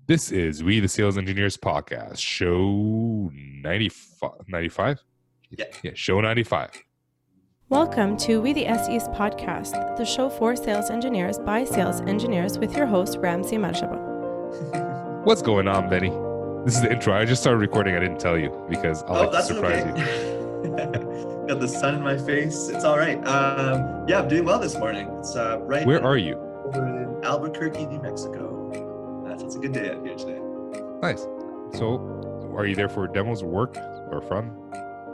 This is We the Sales Engineers podcast, show 95? 95? Yeah. Yeah, show 95. Welcome to We the SEs podcast, the show for sales engineers by sales engineers with your host, Ramsey Marjaba. What's going on, Benny? This is the intro. I just started recording. I didn't tell you because I like to surprise you. Got the sun in my face. It's all right. Yeah, I'm doing well this morning. It's right. Where are you? Over in Albuquerque, New Mexico. It's a good day out here today. Nice. So, are you there for demos, work, or fun?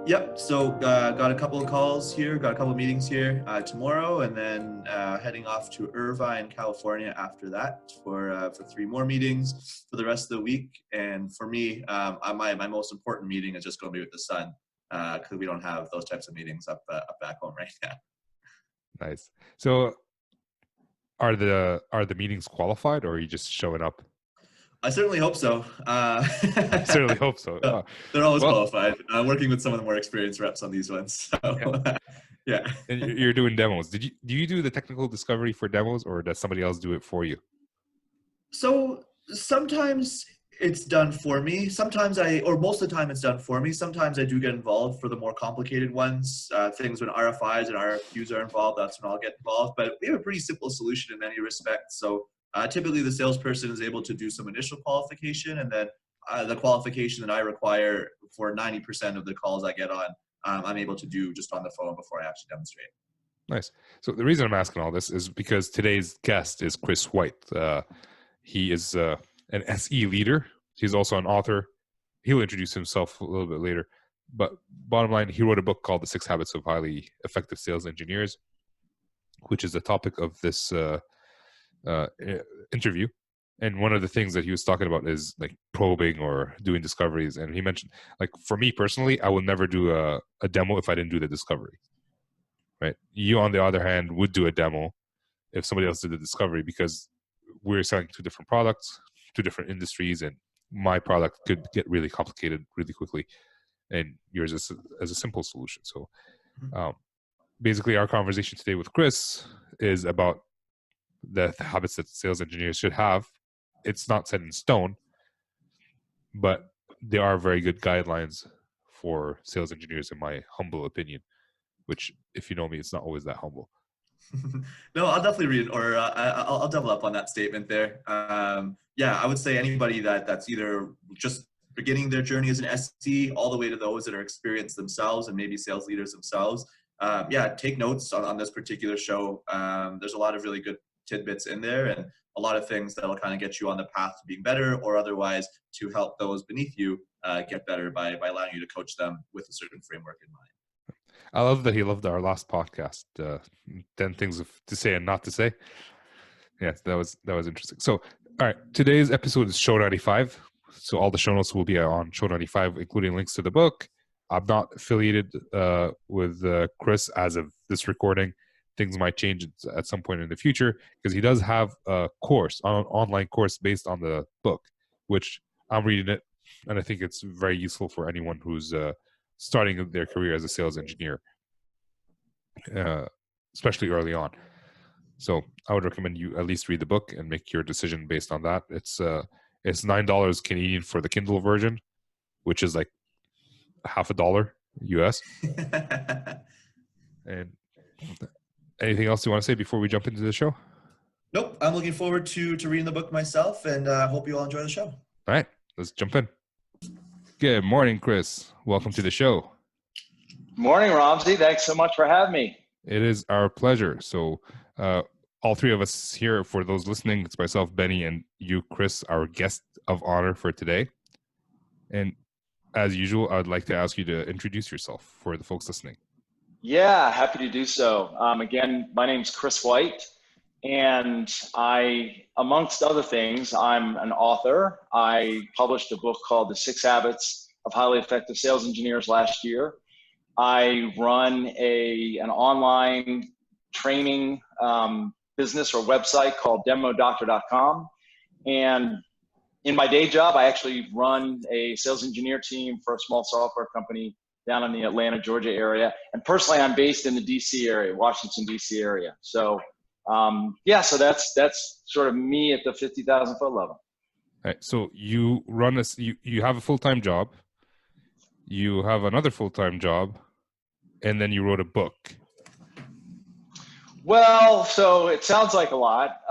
Yep. So got a couple of calls here, got a couple of meetings here tomorrow, and then heading off to Irvine, California after that for 3 more meetings for the rest of the week. And for me, my most important meeting is just going to be with the sun because we don't have those types of meetings up back home right now. Nice. So, are the meetings qualified, or are you just showing up? I certainly hope so. I certainly hope so. They're always qualified. I'm working with some of the more experienced reps on these ones. So, yeah. And you're doing demos. Do you do the technical discovery for demos, or does somebody else do it for you? So sometimes it's done for me. Sometimes most of the time it's done for me. Sometimes I do get involved for the more complicated ones. Things when RFIs and RFQs are involved, that's when I'll get involved. But we have a pretty simple solution in many respects. So typically the salesperson is able to do some initial qualification, and then the qualification that I require for 90% of the calls I get on, I'm able to do just on the phone before I actually demonstrate. Nice. So the reason I'm asking all this is because today's guest is Chris White. He is an SE leader. He's also an author. He'll introduce himself a little bit later. But bottom line, he wrote a book called The 6 Habits of Highly Effective Sales Engineers, which is the topic of this interview. And one of the things that he was talking about is like probing or doing discoveries. And he mentioned, like, for me personally, I will never do a demo if I didn't do the discovery. Right? You, on the other hand, would do a demo if somebody else did the discovery, because we're selling 2 different products, 2 different industries, and my product could get really complicated really quickly, and yours is as a simple solution. So basically our conversation today with Chris is about the habits that sales engineers should have. It's not set in stone, but there are very good guidelines for sales engineers, in my humble opinion, which, if you know me, it's not always that humble. No, I'll definitely read it, or I'll double up on that statement there. Yeah, I would say anybody that's either just beginning their journey as an SE, all the way to those that are experienced themselves and maybe sales leaders themselves. Take notes on this particular show. There's a lot of really good tidbits in there, and a lot of things that'll kind of get you on the path to being better, or otherwise to help those beneath you get better by allowing you to coach them with a certain framework in mind. I love that he loved our last podcast, 10 things to say and not to say. Yeah, that was interesting. So, all right, today's episode is show 95. So all the show notes will be on show 95, including links to the book. I'm not affiliated with Chris as of this recording. Things might change at some point in the future, because he does have a course, an online course based on the book, which I'm reading it, and I think it's very useful for anyone who's starting their career as a sales engineer, especially early on. So I would recommend you at least read the book and make your decision based on that. It's $9 Canadian for the Kindle version, which is like $50 US. And anything else you want to say before we jump into the show? Nope. I'm looking forward to reading the book myself, and hope you all enjoy the show. All right, let's jump in. Good morning, Chris. Welcome to the show. Morning, Ramsey. Thanks so much for having me. It is our pleasure. So all 3 of us here, for those listening, it's myself, Benny, and you, Chris, our guest of honor for today. And as usual, I'd like to ask you to introduce yourself for the folks listening. Yeah, happy to do so. Again, my name's Chris White, and amongst other things, I'm an author. I published a book called The 6 Habits of Highly Effective Sales Engineers last year. I run an online training business or website called demodoctor.com. And in my day job, I actually run a sales engineer team for a small software company down in the Atlanta, Georgia area. And personally, I'm based in the DC area, Washington, DC area. So so that's sort of me at the 50,000 foot level. Right. So you run you have a full-time job, you have another full-time job, and then you wrote a book. Well, so it sounds like a lot.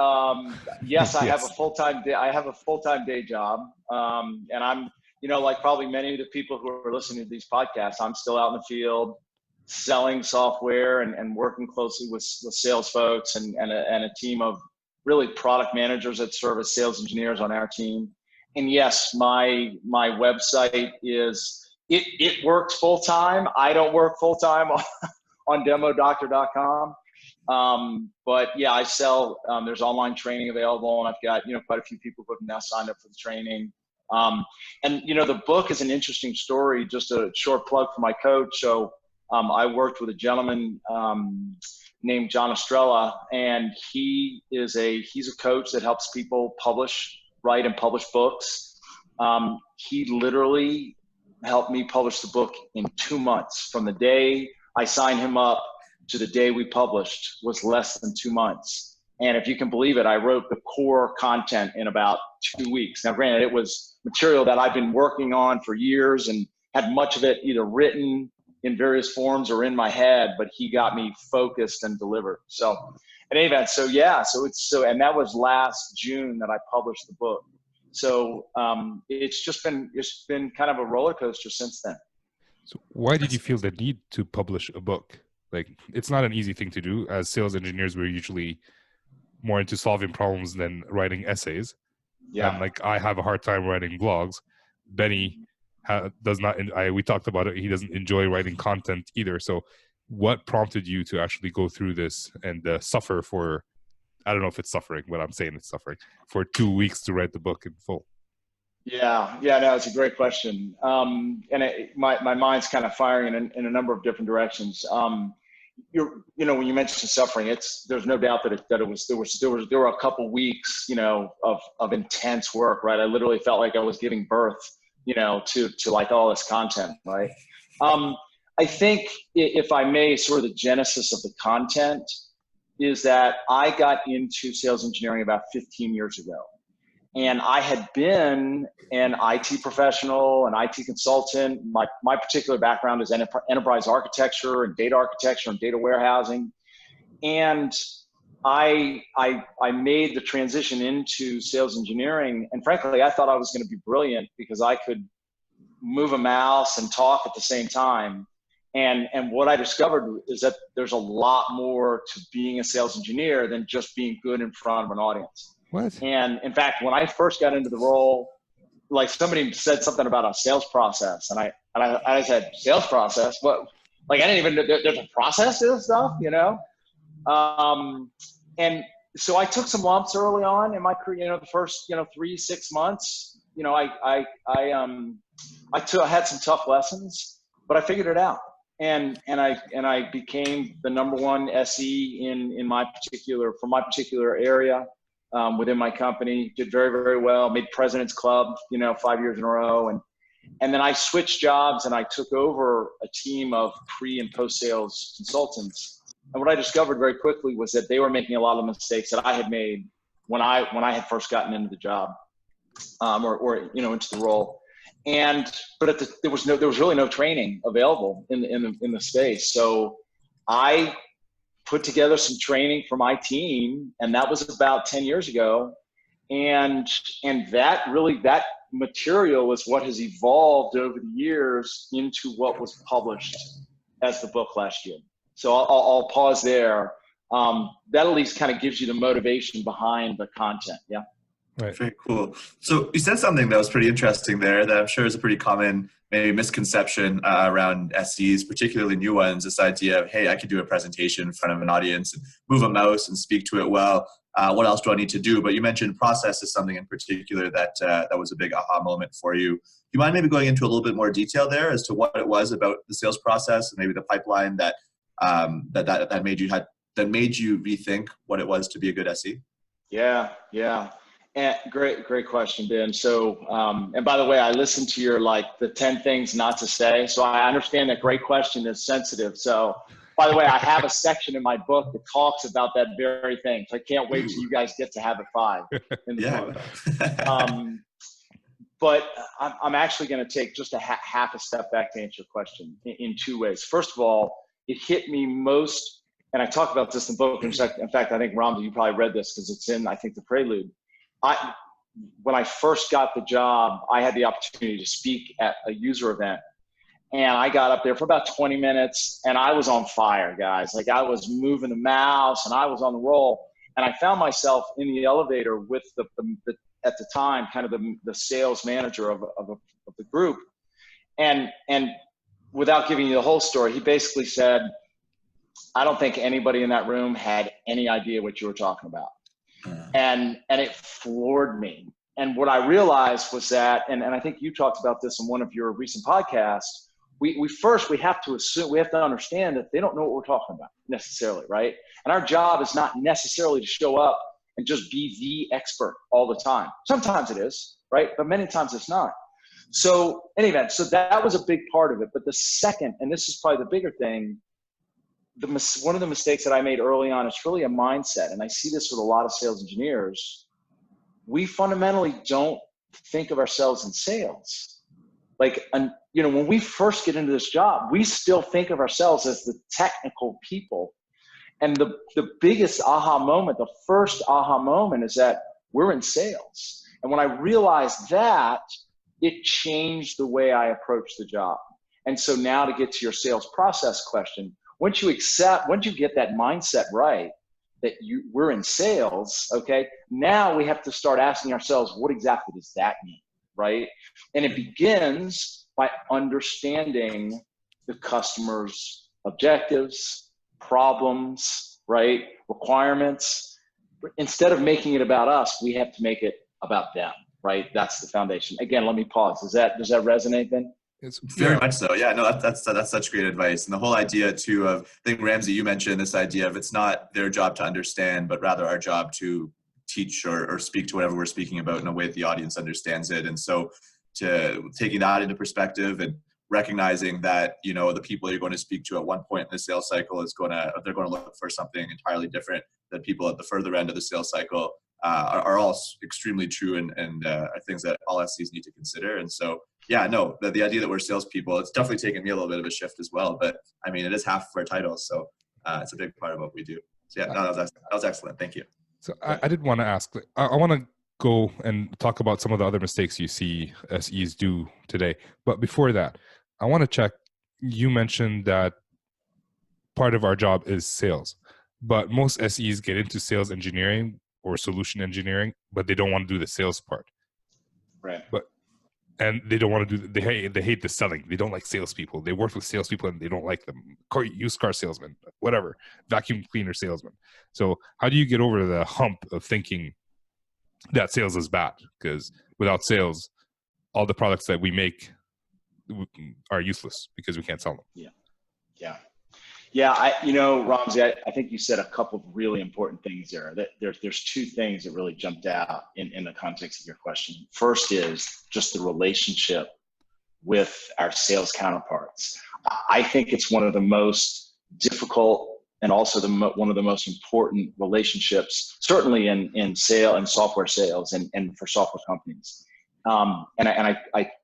Yes, I have a Yes. full-time day. I have a full-time day job, and I'm, like probably many of the people who are listening to these podcasts, I'm still out in the field selling software and working closely with sales folks and a team of really product managers that serve as sales engineers on our team. And yes, my website it works full-time. I don't work full-time on demodoctor.com. But yeah, I sell, there's online training available, and I've got, quite a few people who have now signed up for the training. And the book is an interesting story, just a short plug for my coach. So, I worked with a gentleman, named John Estrella, and he's a coach that helps people write and publish books. He literally helped me publish the book in 2 months. From the day I signed him up to the day we published was less than 2 months. And if you can believe it, I wrote the core content in about 2 weeks. Now, granted, it was material that I've been working on for years and had much of it either written in various forms or in my head, but he got me focused and delivered. So at any event, and that was last June that I published the book. So it's been kind of a roller coaster since then. So why did you feel the need to publish a book? Like, it's not an easy thing to do. As sales engineers, we're usually more into solving problems than writing essays. Yeah. And like, I have a hard time writing blogs. Benny does not. We talked about it. He doesn't enjoy writing content either. So, what prompted you to actually go through this and suffer for? I don't know if it's suffering, but I'm saying it's suffering for 2 weeks to write the book in full. Yeah, no, it's a great question. And my mind's kind of firing in a number of different directions. When you mentioned suffering, there's no doubt that there were a couple weeks, of intense work, right? I literally felt like I was giving birth, to like all this content, right? I think, if I may, sort of the genesis of the content is that I got into sales engineering about 15 years ago. And I had been an IT professional, an IT consultant. My particular background is enterprise architecture and data warehousing. And I made the transition into sales engineering. And frankly, I thought I was going to be brilliant because I could move a mouse and talk at the same time. And what I discovered is that there's a lot more to being a sales engineer than just being good in front of an audience. What? And in fact, when I first got into the role, like somebody said something about a sales process, and I said, sales process? What? Like, I didn't even know there's a process to this stuff, And so I took some lumps early on in my career. The first 3-6 months, I had some tough lessons, but I figured it out. And I became the #1 SE for my particular area. Within my company, did very, very well, made President's Club, 5 years in a row. And then I switched jobs and I took over a team of pre and post sales consultants. And what I discovered very quickly was that they were making a lot of mistakes that I had made when I had first gotten into the job, or into the role. But there was really no training available in the space. So I put together some training for my team, and that was about 10 years ago. And that material is what has evolved over the years into what was published as the book last year. So I'll pause there. That at least kind of gives you the motivation behind the content. Yeah. Right. Very cool. So you said something that was pretty interesting there that I'm sure is a pretty common maybe misconception around SEs, particularly new ones, this idea of, hey, I could do a presentation in front of an audience and move a mouse and speak to it well. What else do I need to do? But you mentioned process is something in particular that was a big aha moment for you. Do you mind maybe going into a little bit more detail there as to what it was about the sales process and maybe the pipeline that made you rethink what it was to be a good SE? Yeah. And great question, Ben. So, and by the way, I listened to your, the 10 things not to say. So I understand that great question is sensitive. So by the way, I have a section in my book that talks about that very thing. So I can't wait till you guys get to have it 5 in the book. but I'm actually going to take just a half a step back to answer your question in two ways. First of all, it hit me most, and I talk about this in the book. In fact, I think, Ramzi, you probably read this because it's in, I think, the prelude. When I first got the job, I had the opportunity to speak at a user event. And I got up there for about 20 minutes and I was on fire, guys. Like, I was moving the mouse and I was on the roll. And I found myself in the elevator with the at the time, kind of the sales manager of the group. And without giving you the whole story, he basically said, I don't think anybody in that room had any idea what you were talking about. And it floored me. And what I realized was that, and I think you talked about this in one of your recent podcasts, we have to understand that they don't know what we're talking about necessarily, right? And our job is not necessarily to show up and just be the expert all the time. Sometimes it is, right? But many times it's not. So anyway, so that was a big part of it. But the second, and this is probably the bigger thing, one of the mistakes that I made early on, it's really a mindset. And I see this with a lot of sales engineers. We fundamentally don't think of ourselves in sales. Like, when we first get into this job, we still think of ourselves as the technical people. And the biggest aha moment, the first aha moment, is that we're in sales. And when I realized that, it changed the way I approach the job. And so now, to get to your sales process question, once you get that mindset right, that we're in sales, okay, now we have to start asking ourselves, what exactly does that mean, right? And it begins by understanding the customer's objectives, problems, right, requirements. Instead of making it about us, we have to make it about them, right? That's the foundation. Again, let me pause. Does that resonate then? It's very much so. Yeah, no, that's such great advice. And the whole idea too of, I think, Ramzi, you mentioned this idea of it's not their job to understand, but rather our job to teach or speak to whatever we're speaking about in a way that the audience understands it. And so taking that into perspective and recognizing that, the people you're going to speak to at one point in the sales cycle they're going to look for something entirely different than people at the further end of the sales cycle are all extremely true and are things that all SCs need to consider. And so, yeah, no, the idea that we're salespeople, it's definitely taken me a little bit of a shift as well. But I mean, it is half of our titles, so it's a big part of what we do. So yeah, no, that was excellent. Thank you. So I did want to ask, I want to go and talk about some of the other mistakes you see SEs do today. But before that, I want to check, you mentioned that part of our job is sales, but most SEs get into sales engineering or solution engineering, but they don't want to do the sales part. Right. And they don't want to do, they hate the selling. They don't like salespeople. They work with salespeople and they don't like them. Used car salesman, whatever, vacuum cleaner salesman. So how do you get over the hump of thinking that sales is bad? Because without sales, all the products that we make are useless because we can't sell them. Yeah. Ramzi, I think you said a couple of really important things there. There's two things that really jumped out in the context of your question. First is just the relationship with our sales counterparts. I think it's one of the most difficult and also one of the most important relationships, certainly in sale and software sales and for software companies. And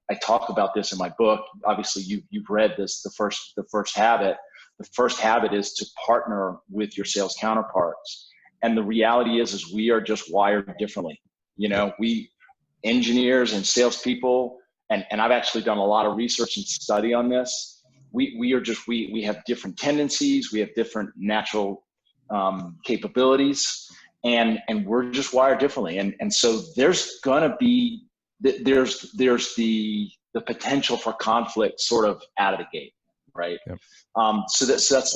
I talk about this in my book. Obviously, you've read this. The first habit. The first habit is to partner with your sales counterparts. And the reality is we are just wired differently. We engineers and salespeople, and I've actually done a lot of research and study on this. We have different tendencies. We have different natural capabilities, and we're just wired differently. And so there's gonna be, there's the potential for conflict sort of out of the gate. Right. Yep. So that's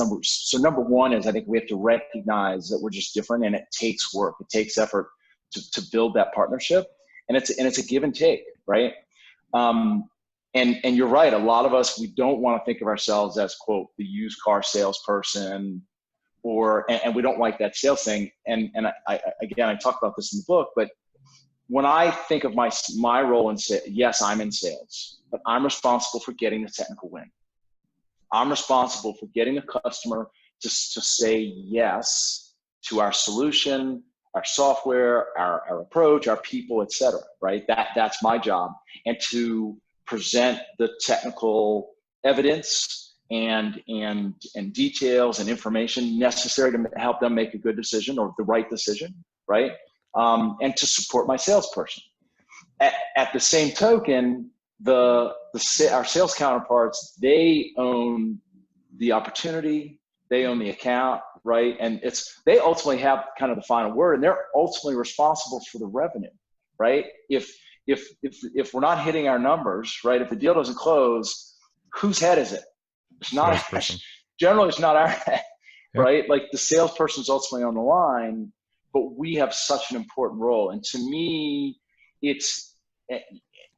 number one is I think we have to recognize that we're just different, and it takes work. It takes effort to build that partnership, and it's a give and take. Right. And you're right. A lot of us, we don't want to think of ourselves as, quote, the used car salesperson, and we don't like that sales thing. And I talk about this in the book, but when I think of my role in sales, yes, I'm in sales, but I'm responsible for getting the technical win. I'm responsible for getting the customer to say yes to our solution our software, our approach, our people, et cetera, right? That's my job. And to present the technical evidence and details and information necessary to help them make a good decision or the right decision, right? And to support my salesperson. At the same token, our sales counterparts, they own the opportunity, they own the account, right? And they ultimately have kind of the final word, and they're ultimately responsible for the revenue, right? If we're not hitting our numbers, right? If the deal doesn't close, whose head is it? It's not generally it's not our head, yeah. right? Like the salesperson's ultimately on the line, but we have such an important role. And to me, it's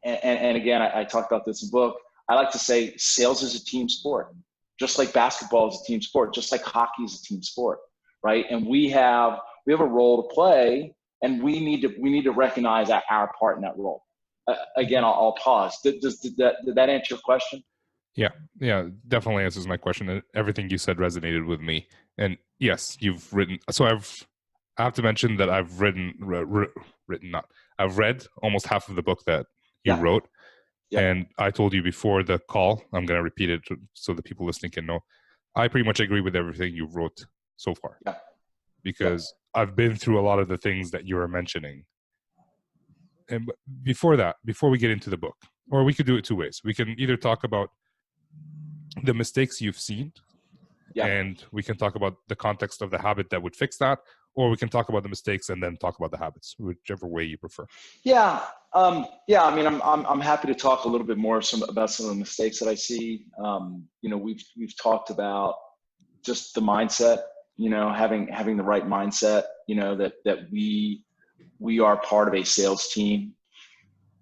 and again, I talked about this in the book. I like to say sales is a team sport, just like basketball is a team sport, just like hockey is a team sport, right? And we have a role to play, and we need to recognize our part in that role. Again, I'll pause. Did that answer your question? Yeah, definitely answers my question. Everything you said resonated with me. And yes, you've written. So I have to mention that I've I've read almost half of the book that you wrote. Yeah. And I told you before the call, I'm going to repeat it so the people listening can know. I pretty much agree with everything you wrote so far. Yeah. Because I've been through a lot of the things that you were mentioning. And before we get into the book, or we could do it two ways. We can either talk about the mistakes you've seen, and we can talk about the context of the habit that would fix that, or we can talk about the mistakes and then talk about the habits, whichever way you prefer. Yeah. I mean, I'm happy to talk a little bit more about some of the mistakes that I see. We've talked about just the mindset, having the right mindset, that we are part of a sales team.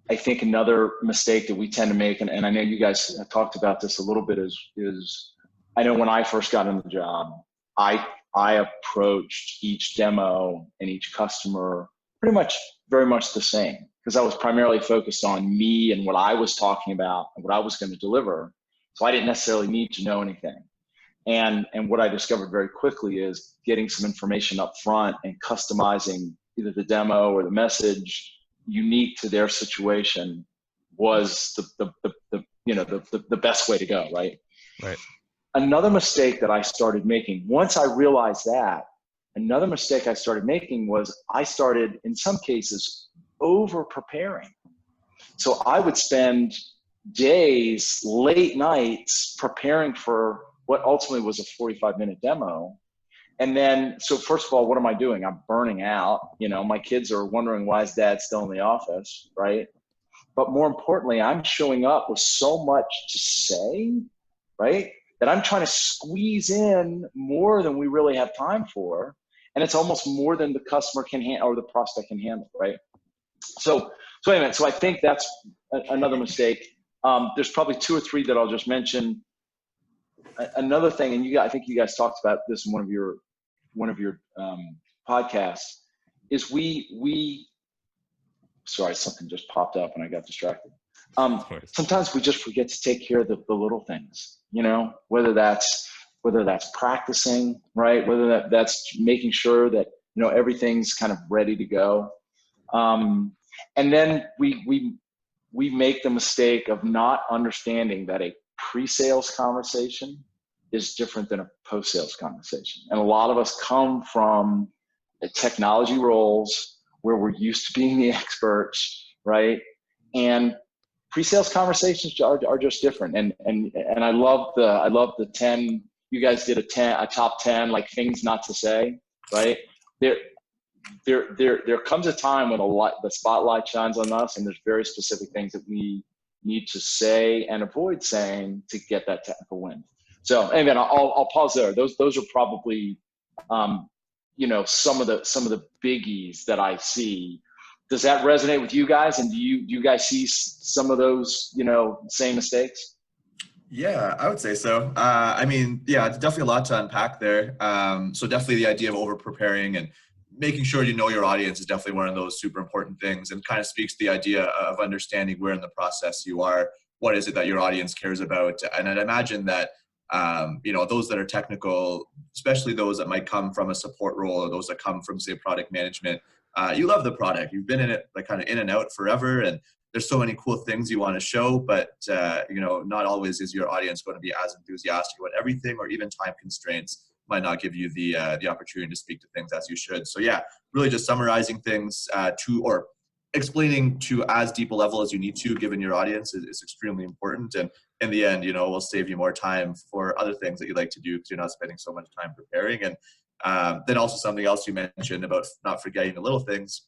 I think another mistake that we tend to make, and I know you guys have talked about this a little bit, is I know when I first got in the job, I approached each demo and each customer very much the same, because I was primarily focused on me and what I was talking about and what I was going to deliver. So I didn't necessarily need to know anything. And what I discovered very quickly is getting some information up front and customizing either the demo or the message unique to their situation was the best way to go, right? Right. Another mistake that I started making, once I realized that, was I started, in some cases, over preparing. So I would spend days, late nights, preparing for what ultimately was a 45-minute demo. And then, so first of all, what am I doing? I'm burning out. My kids are wondering, why is dad still in the office, right? But more importantly, I'm showing up with so much to say, right, that I'm trying to squeeze in more than we really have time for. And it's almost more than the customer can handle or the prospect can handle, right? So anyway, so I think that's another mistake. There's probably two or three that I'll just mention. Another thing, and I think you guys talked about this in one of your podcasts, is sorry, something just popped up and I got distracted. Sometimes we just forget to take care of the little things, whether that's practicing, right? Whether that's making sure that, everything's kind of ready to go. And then we make the mistake of not understanding that a pre-sales conversation is different than a post-sales conversation. And a lot of us come from the technology roles where we're used to being the experts, right? And pre-sales conversations are just different. And I love the 10, you guys did a top 10, like things not to say, right? There comes a time when the spotlight shines on us, and there's very specific things that we need to say and avoid saying to get that technical win. So, and then I'll pause there. Those are probably, some of the biggies that I see. Does that resonate with you guys? And do you guys see some of those, same mistakes? Yeah, I would say so. It's definitely a lot to unpack there. So definitely the idea of over preparing and making sure you know your audience is definitely one of those super important things, and kind of speaks to the idea of understanding where in the process you are, what is it that your audience cares about. And I'd imagine that those that are technical, especially those that might come from a support role, or those that come from, say, product management. You love the product. You've been in it, like, kind of in and out forever, and there's so many cool things you want to show, but not always is your audience going to be as enthusiastic about everything, or even time constraints might not give you the opportunity to speak to things as you should. So yeah, really just summarizing things or explaining to as deep a level as you need to, given your audience, is extremely important. And in the end, will save you more time for other things that you like to do, because you're not spending so much time preparing. And then also something else you mentioned about not forgetting the little things.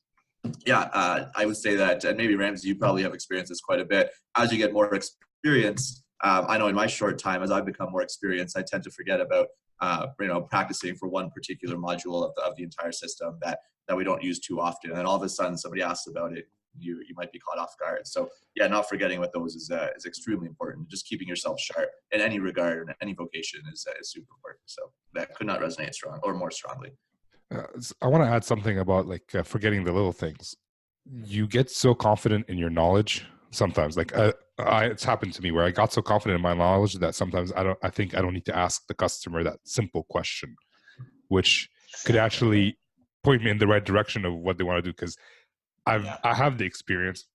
Yeah, I would say that, and maybe Ramsey, you probably have experienced this quite a bit. As you get more experience, I know in my short time, as I've become more experienced, I tend to forget about practicing for one particular module of the entire system that we don't use too often. And all of a sudden, somebody asks about it, you might be caught off guard. So yeah, not forgetting what those is extremely important. Just keeping yourself sharp in any regard, in any vocation, is super important. So that could not resonate more strongly. I want to add something about forgetting the little things. You get so confident in your knowledge sometimes. It's happened to me where I got so confident in my knowledge that sometimes I think I don't need to ask the customer that simple question, which could actually point me in the right direction of what they want to do, because I have the experience.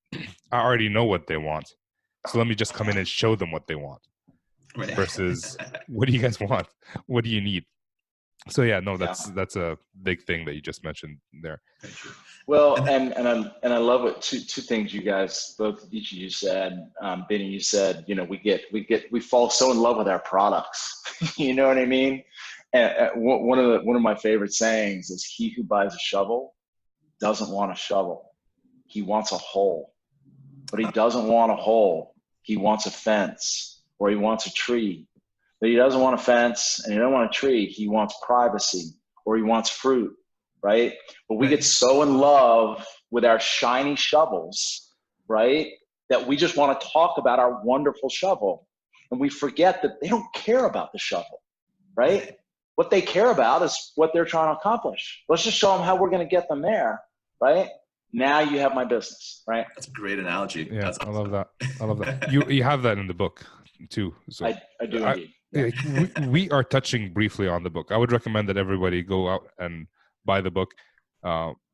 I already know what they want, so let me just come in and show them what they want. Right. Versus, what do you guys want? What do you need? So yeah, no, that's a big thing that you just mentioned there. Well, and I love what two things you guys, each of you said. Benny, you said, we fall so in love with our products. You know what I mean? And one of my favorite sayings is, "He who buys a shovel doesn't want a shovel. He wants a hole. But he doesn't want a hole. He wants a fence, or he wants a tree. But he doesn't want a fence and he doesn't want a tree. He wants privacy, or he wants fruit," right? But we get so in love with our shiny shovels, right, that we just want to talk about our wonderful shovel. And we forget that they don't care about the shovel, right? What they care about is what they're trying to accomplish. Let's just show them how we're going to get them there, right? Now you have my business, right? That's a great analogy. Yeah, That's awesome. I love that. You have that in the book too. So I do indeed. We are touching briefly on the book. I would recommend that everybody go out and buy the book,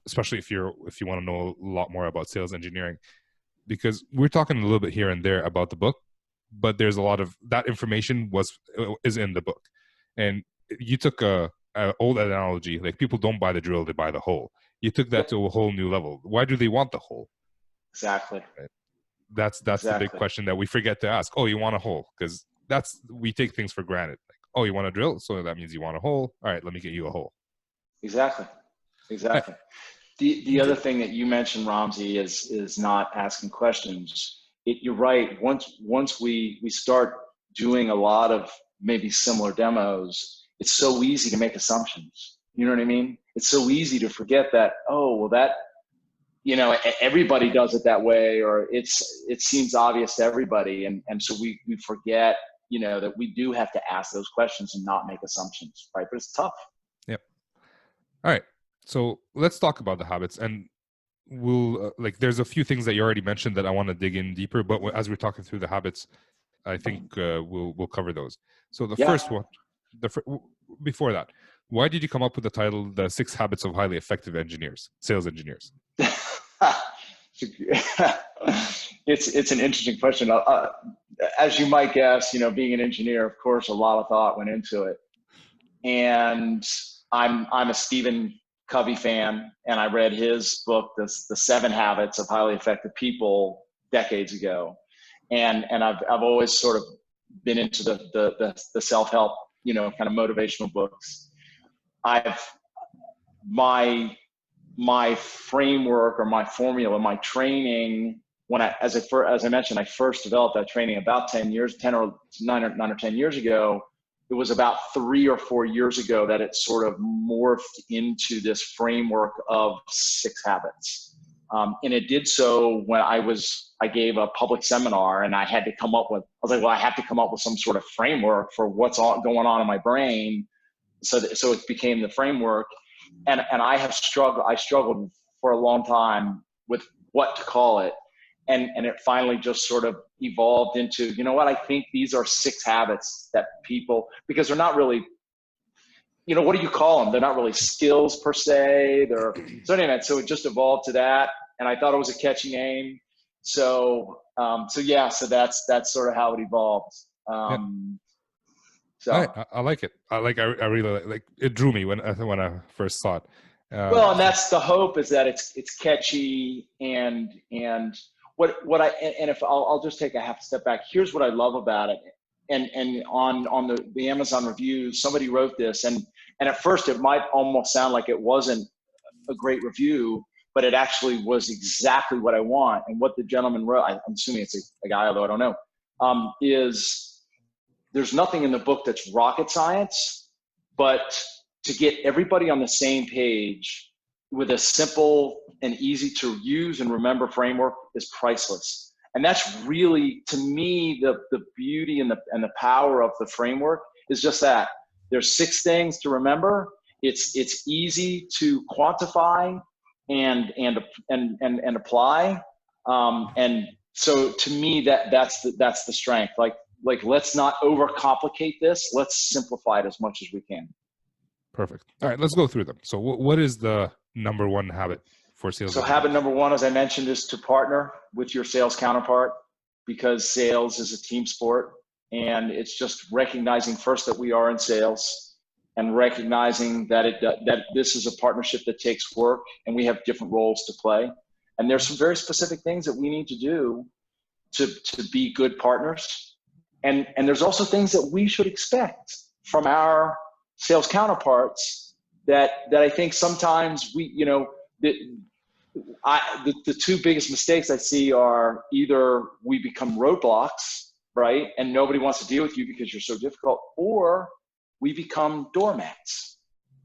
especially if you want to know a lot more about sales engineering, because we're talking a little bit here and there about the book, but there's a lot of that information is in the book. And you took a old analogy, like people don't buy the drill, they buy the hole. You took that to a whole new level. Why do they want the hole? Exactly. Right? That's the big question that we forget to ask. Oh, you want a hole? Because we take things for granted. Like, oh, you want a drill? So that means you want a hole. All right, let me get you a hole. Exactly. The other thing that you mentioned, Ramsey, is not asking questions. You're right. Once we start doing a lot of maybe similar demos, it's so easy to make assumptions. You know what I mean? It's so easy to forget that, oh, well, that, everybody does it that way, or it seems obvious to everybody. And so we forget, that we do have to ask those questions and not make assumptions, right? But it's tough. Yep. All right. So let's talk about the habits, and we'll there's a few things that you already mentioned that I want to dig in deeper, but as we're talking through the habits, I think we'll cover those. So the first one, before that, why did you come up with the title, The 6 Habits of Highly Effective Sales Engineers? It's an interesting question. As you might guess, being an engineer, of course, a lot of thought went into it. And I'm a Stephen Covey fan, and I read his book, The 7 Habits of Highly Effective People, decades ago. And I've always sort of been into the self-help, kind of motivational books. My framework, or my formula, my training, as I mentioned, I first developed that training about 9 or 10 years ago. It was about 3 or 4 years ago that it sort of morphed into this framework of 6 habits. And it did so when I gave a public seminar, and I had to come up with, I have to come up with some sort of framework for what's going on in my brain. So it became the framework. And I struggled for a long time with what to call it. And it finally just sort of evolved into, you know what, I think these are 6 habits that people, because they're not really, you know, what do you call them? They're not really skills per se. So anyway, so it just evolved to that. And I thought it was a catchy name. So that's sort of how it evolved. So I like it. I really like it. Drew me when I first saw it. Well, and that's the hope, is that it's catchy and if I'll just take a half step back. Here's what I love about it. And on the Amazon reviews, somebody wrote this, and at first it might almost sound like it wasn't a great review, but it actually was exactly what I want. And what the gentleman wrote, I'm assuming it's a guy, although I don't know, is there's nothing in the book that's rocket science, but to get everybody on the same page with a simple and easy to use and remember framework is priceless. And that's really, to me, the beauty and the power of the framework is just that. There's 6 things to remember. It's easy to quantify and apply. And so to me, that's the strength. Like let's not overcomplicate this. Let's simplify it as much as we can. Perfect. All right, let's go through them. So what is the number 1 habit for sales? So habit number 1, as I mentioned, is to partner with your sales counterpart, because sales is a team sport. And it's just recognizing first that we are in sales, and recognizing that this is a partnership that takes work, and we have different roles to play. And there's some very specific things that we need to do to be good partners. And there's also things that we should expect from our sales counterparts that I think sometimes we, you know, the 2 biggest mistakes I see are either we become roadblocks, right? And nobody wants to deal with you because you're so difficult, or we become doormats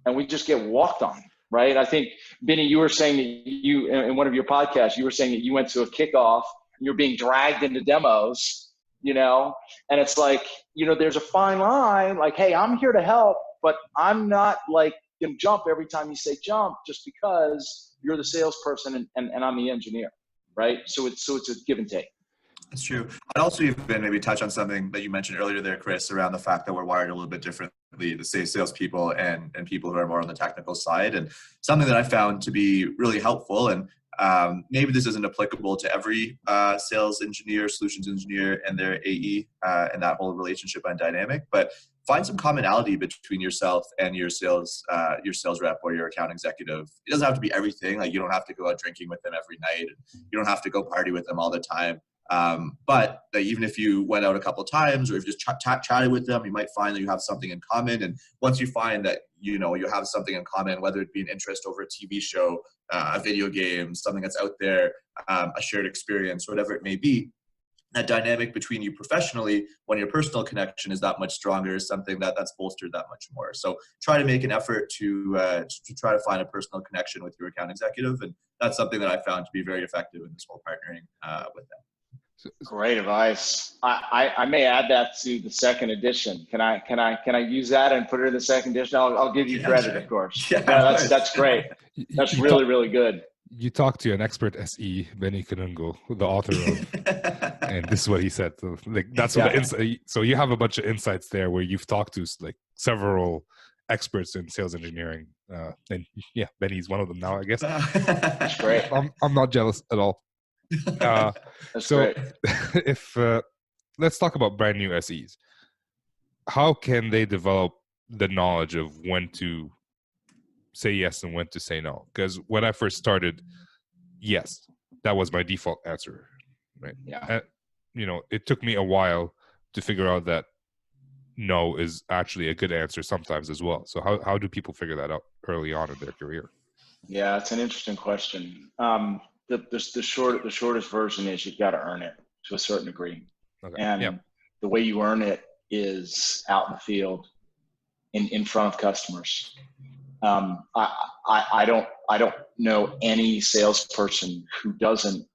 and we just get walked on, right? I think, Benny, you were saying that you, in one of your podcasts, you were saying that you went to a kickoff and you're being dragged into demos, you know, and it's like, you know, there's a fine line, like, hey, I'm here to help, but I'm not like going to jump every time you say jump just because you're the salesperson and I'm the engineer, right? So it's a give and take. That's true. I'd also even maybe touch on something that you mentioned earlier there, Chris, around the fact that we're wired a little bit differently, the salespeople and people who are more on the technical side. And something that I found to be really helpful, and maybe this isn't applicable to every sales engineer, solutions engineer, and their AE and that whole relationship and dynamic, but find some commonality between yourself and your sales rep or your account executive. It doesn't have to be everything. Like, you don't have to go out drinking with them every night. You don't have to go party with them all the time. But even if you went out a couple of times, or if you just chatted with them, you might find that you have something in common. And once you find that, you know, you have something in common, whether it be an interest over a TV show, a video game, something that's out there, a shared experience, whatever it may be, that dynamic between you professionally, when your personal connection is that much stronger, is something that's bolstered that much more. So try to make an effort to try to find a personal connection with your account executive. And that's something that I found to be very effective in this whole partnering with them. Great advice. I may add that to the 2nd edition. Can I use that and put it in the 2nd edition? I'll give you credit, of course. Yeah, that's great. That's really good. You talked to an expert SE, Benny Kanungo, the author of, and this is what he said. So, like, that's what so you have a bunch of insights there where you've talked to like several experts in sales engineering, and yeah, Benny's one of them now, I guess. That's great. I'm not jealous at all. That's great. If let's talk about brand new SEs. How can they develop the knowledge of when to say yes and when to say no? Because when I first started, yes, that was my default answer, right? Yeah. And, you know, it took me a while to figure out that no is actually a good answer sometimes as well. So how do people figure that out early on in their career? Yeah, it's an interesting question. The shortest version is you've got to earn it to a certain degree. Okay. And the way you earn it is out in the field in front of customers. I don't know any salesperson who doesn't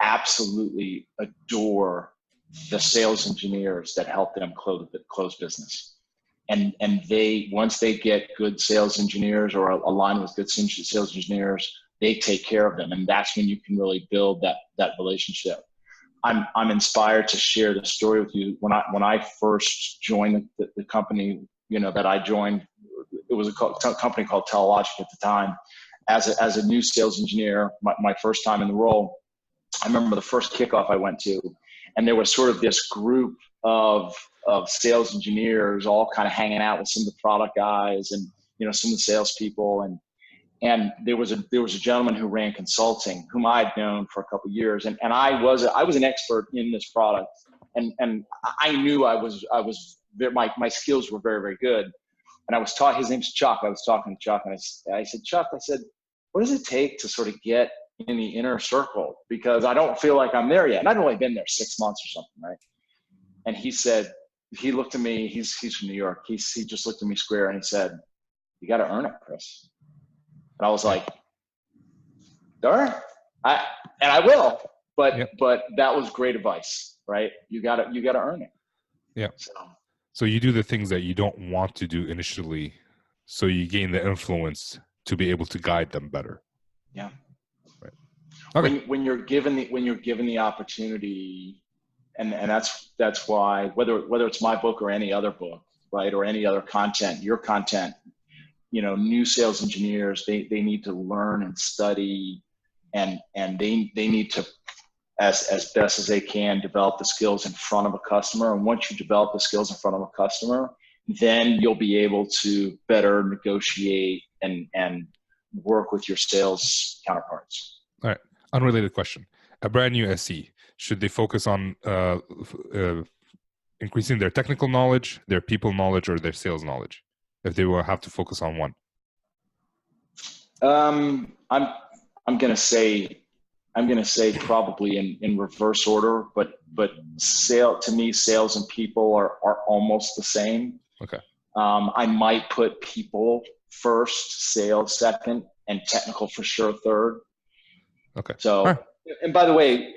absolutely adore the sales engineers that help them close business. And they, once they get good sales engineers or align with good sales engineers, they take care of them. And that's when you can really build that relationship. I'm inspired to share the story with you. When I first joined the company, that I joined, it was a company called Telelogic at the time. As a new sales engineer, my first time in the role, I remember the first kickoff I went to, and there was sort of this group of sales engineers all kind of hanging out with some of the product guys and some of the salespeople, and there was a gentleman who ran consulting whom I'd known for a couple of years, and I was an expert in this product, and I knew my skills were very, very good, and I was taught. His name's Chuck. I was talking to Chuck, and I said, Chuck, what does it take to sort of get in the inner circle? Because I don't feel like I'm there yet, and I've only been there 6 months or something, right? And he said, he looked at me. He's from New York. He just looked at me square and he said, "You got to earn it, Chris." And I was like, darn, I will, but that was great advice, right? You gotta earn it. Yeah. So you do the things that you don't want to do initially, so you gain the influence to be able to guide them better. Yeah. Right. Okay. When you're given the opportunity, and that's why whether it's my book or any other book, right, or any other content, your content, new sales engineers, they need to learn and study, and they need to, as best as they can, develop the skills in front of a customer. And once you develop the skills in front of a customer, then you'll be able to better negotiate and work with your sales counterparts. All right. Unrelated question. A brand new SE, should they focus on increasing their technical knowledge, their people knowledge, or their sales knowledge, if they will have to focus on one? I'm gonna say probably in reverse order, but to me, sales and people are almost the same. Okay. I might put people first, sales second, and technical for sure third. Okay. So, right. And by the way,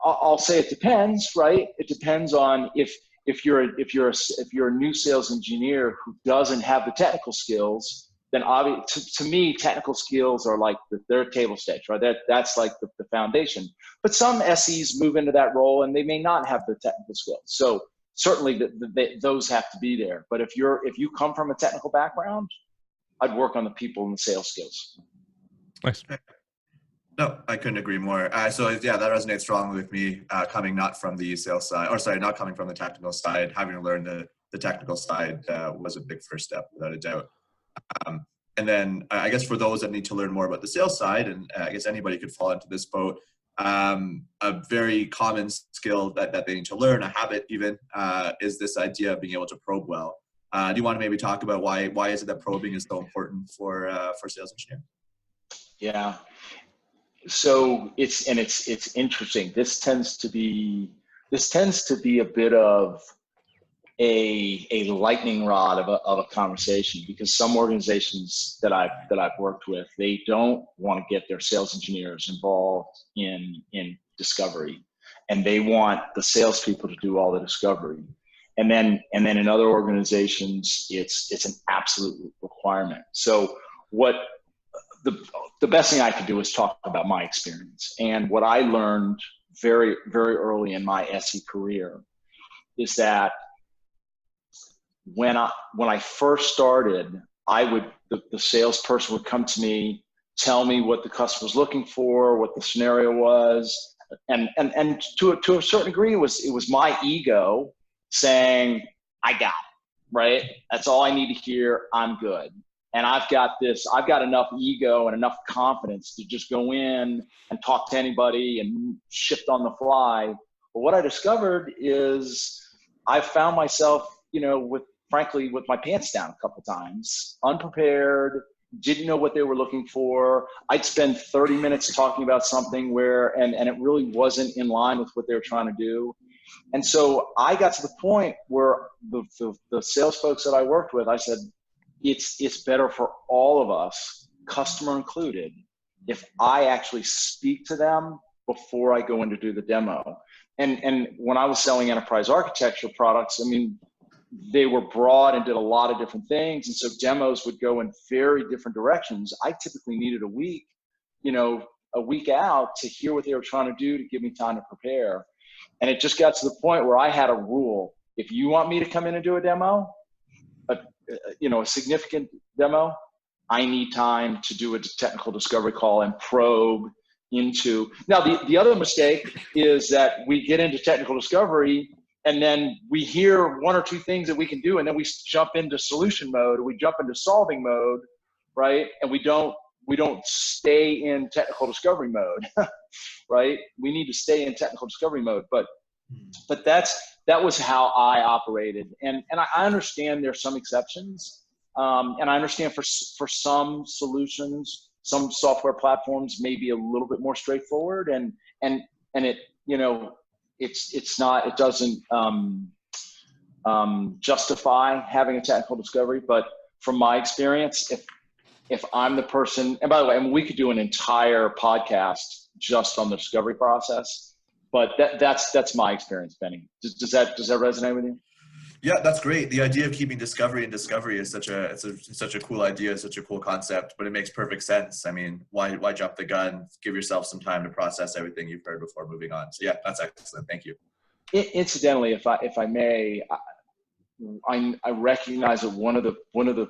I'll say it depends, right? It depends on if you're a new sales engineer who doesn't have the technical skills, then to me, technical skills are like they're table stakes, right? That's like the foundation. But some SEs move into that role and they may not have the technical skills. So certainly those have to be there. But if you come from a technical background, I'd work on the people and the sales skills. Nice. No, I couldn't agree more. So yeah, that resonates strongly with me, coming not from the sales side, not coming from the technical side. Having to learn the technical side was a big first step, without a doubt. And then I guess for those that need to learn more about the sales side, and I guess anybody could fall into this boat, a very common skill that they need to learn, a habit even, is this idea of being able to probe well. Do you want to maybe talk about why is it that probing is so important for sales engineering? Yeah. So it's interesting. This tends to be a bit of a lightning rod of a conversation, because some organizations that I've worked with, they don't want to get their sales engineers involved in discovery, and they want the salespeople to do all the discovery. And then in other organizations, it's an absolute requirement. So what the best thing I could do is talk about my experience. And what I learned very, very early in my SE career is that when I first started, the salesperson would come to me, tell me what the customer was looking for, what the scenario was, and to a certain degree, it was my ego saying, "I got it, right? That's all I need to hear. I'm good." And I've got enough ego and enough confidence to just go in and talk to anybody and shift on the fly. But what I discovered is I found myself, with my pants down a couple times, unprepared, didn't know what they were looking for. I'd spend 30 minutes talking about something and it really wasn't in line with what they were trying to do. And so I got to the point where the sales folks that I worked with, I said, it's better for all of us, customer included, if I actually speak to them before I go in to do the demo. And when I was selling enterprise architecture products, I mean, they were broad and did a lot of different things. And so demos would go in very different directions. I typically needed a week, a week out to hear what they were trying to do to give me time to prepare. And it just got to the point where I had a rule. If you want me to come in and do a demo, a significant demo, I need time to do a technical discovery call and probe into. Now, the other mistake is that we get into technical discovery and then we hear one or two things that we can do, and then we jump into solution mode, or we jump into solving mode, right? And we don't stay in technical discovery mode, right? We need to stay in technical discovery mode, but that was how I operated, and I understand there's some exceptions, and I understand for some solutions, some software platforms may be a little bit more straightforward, and it it doesn't justify having a technical discovery, but from my experience, if I'm the person, and by the way, we could do an entire podcast just on the discovery process, but that's my experience, Benny. Does that resonate with you? Yeah, that's great. The idea of keeping discovery in discovery is such a cool idea, such a cool concept, but it makes perfect sense. I mean, why jump the gun? Give yourself some time to process everything you've heard before moving on. So yeah, that's excellent. Thank you. Incidentally, if I may, I recognize that one of the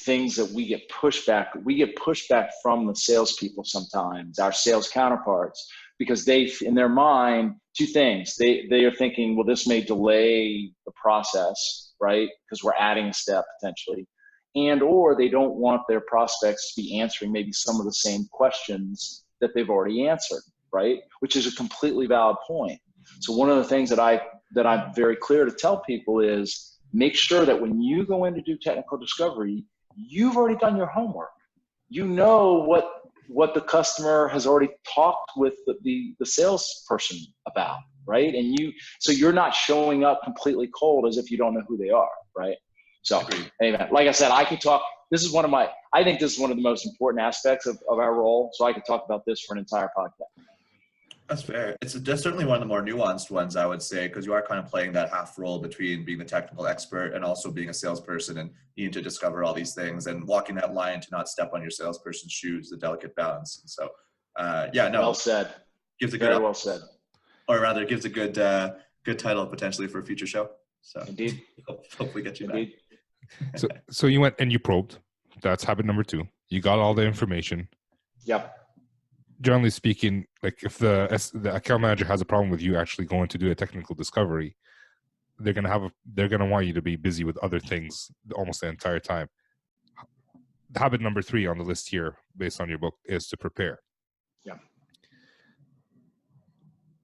things that we get pushback from the salespeople sometimes, our sales counterparts, because in their mind, two things. They are thinking, well, this may delay the process, right? Because we're adding a step potentially. Or they don't want their prospects to be answering maybe some of the same questions that they've already answered, right? Which is a completely valid point. So one of the things that I'm very clear to tell people is make sure that when you go in to do technical discovery, you've already done your homework. You know what the customer has already talked with the salesperson about, right? So you're not showing up completely cold as if you don't know who they are, right? So anyway, like I said, I think this is one of the most important aspects of our role. So I could talk about this for an entire podcast. That's fair. It's certainly one of the more nuanced ones, I would say, because you are kind of playing that half role between being the technical expert and also being a salesperson and needing to discover all these things and walking that line to not step on your salesperson's shoes, the delicate balance. And so, well said. Gives a very well said. Or rather, gives a good title potentially for a future show. So indeed, hopefully get you indeed. back. So you went and you probed. That's habit number 2. You got all the information. Yep. Generally speaking, like if the account manager has a problem with you actually going to do a technical discovery, they're gonna want you to be busy with other things almost the entire time. Habit number 3 on the list here, based on your book, is to prepare. Yeah.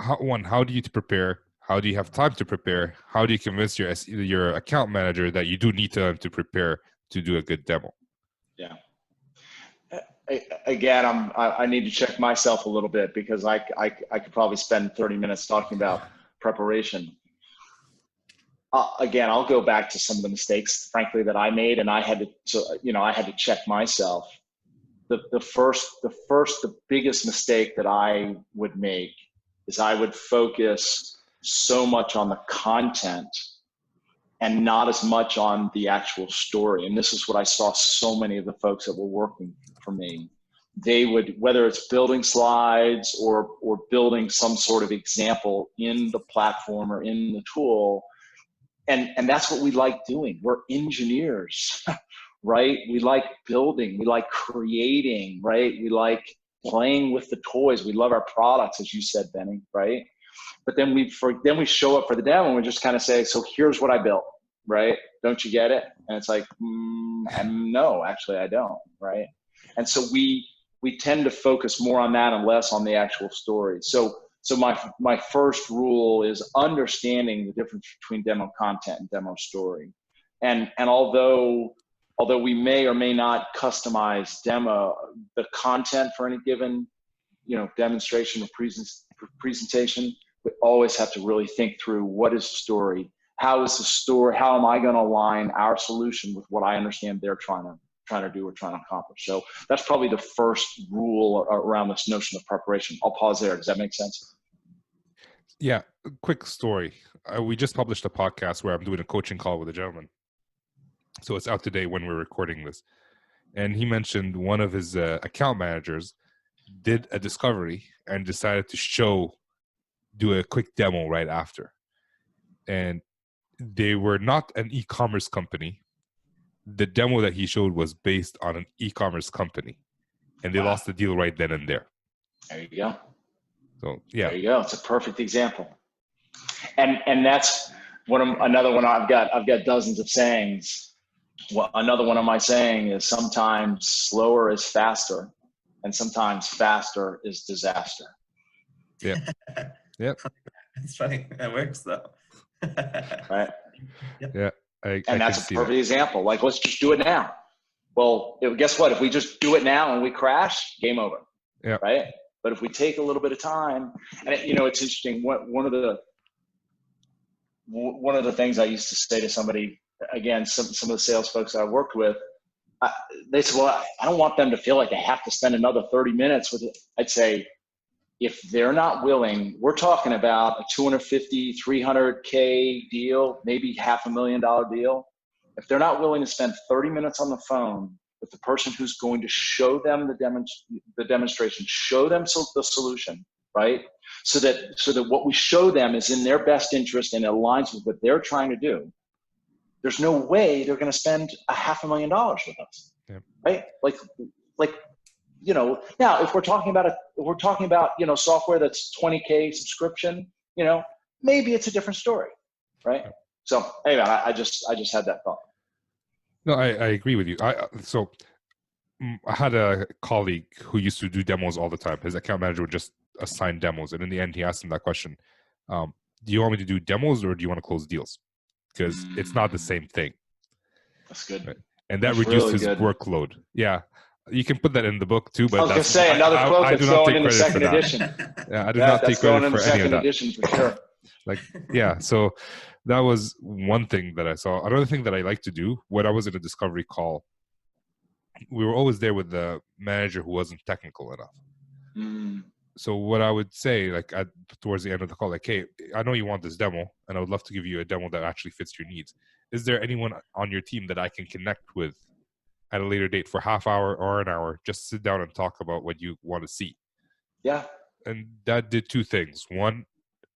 How do you prepare? How do you have time to prepare? How do you convince your account manager that you do need to prepare to do a good demo? Yeah. Again, I need to check myself a little bit because I could probably spend 30 minutes talking about preparation. Again, I'll go back to some of the mistakes, frankly, that I made, and I had to check myself. The biggest mistake that I would make is I would focus so much on the content and not as much on the actual story. And this is what I saw so many of the folks that were working for me. They would, whether it's building slides or building some sort of example in the platform or in the tool, and that's what we like doing. We're engineers, right? We like building, we like creating, right? We like playing with the toys. We love our products, as you said, Benny, right? But then we show up for the demo and we just kind of say, so here's what I built, right? Don't you get it? And it's like, no, actually I don't, right? And so we tend to focus more on that and less on the actual story. So my first rule is understanding the difference between demo content and demo story. And although we may or may not customize the content for any given, demonstration or presentation, we always have to really think through what is the story, how am I going to align our solution with what I understand they're trying to do or trying to accomplish. So that's probably the first rule around this notion of preparation. I'll pause there. Does that make sense? Yeah. Quick story. We just published a podcast where I'm doing a coaching call with a gentleman. So it's out today when we're recording this. And he mentioned one of his account managers did a discovery and decided to do a quick demo right after. And they were not an e-commerce company. The demo that he showed was based on an e-commerce company, and they lost the deal right then and there. There you go. So yeah, there you go. It's a perfect example. And that's another one. I've got dozens of sayings. Well, another one of my saying is sometimes slower is faster, and sometimes faster is disaster. Yeah. Yep. It's funny. That works though. Right. Yeah. And that's a perfect example. Like, let's just do it now. Well, guess what? If we just do it now and we crash, game over. Yeah. Right. But if we take a little bit of time, and it's interesting. One of the things I used to say to somebody, again, some of the sales folks I worked with, they said, well, I don't want them to feel like they have to spend another 30 minutes with it. I'd say, if they're not willing, we're talking about a $250,000, $300K deal, maybe $500,000 deal. If they're not willing to spend 30 minutes on the phone with the person who's going to show them the demonstration, show them the solution, right? So that what we show them is in their best interest and aligns with what they're trying to do. There's no way they're going to spend $500,000 with us, right? Like, now if we're talking about software that's 20K subscription, maybe it's a different story, right? So anyway, I just had that thought. No, I agree with you. I had a colleague who used to do demos all the time. His account manager would just assign demos, and in the end, he asked him that question: do you want me to do demos or do you want to close deals? Because it's not the same thing. That's good. Right? And that That's reduced really his good. workload. Yeah. You can put that in the book too, but I was going to say another quote that's going in the second edition. Yeah, I do not take credit for any of that. Edition for sure. Yeah, so that was one thing that I saw. Another thing that I like to do when I was in a discovery call, we were always there with the manager who wasn't technical enough. So what I would say, towards the end of the call, hey, I know you want this demo, and I would love to give you a demo that actually fits your needs. Is there anyone on your team that I can connect with at a later date for half hour or an hour, just sit down and talk about what you want to see? Yeah. And that did two things. One,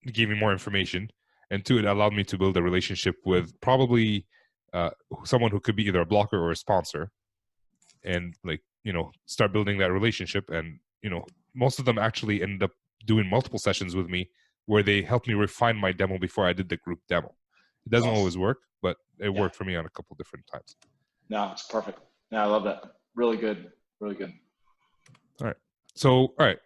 it gave me more information, and two, it allowed me to build a relationship with probably someone who could be either a blocker or a sponsor, and start building that relationship. And most of them actually ended up doing multiple sessions with me where they helped me refine my demo before I did the group demo. It doesn't always work, but it worked for me on a couple different times. No, it's perfect. No, I love that. Really good. Really good. All right. So, all right.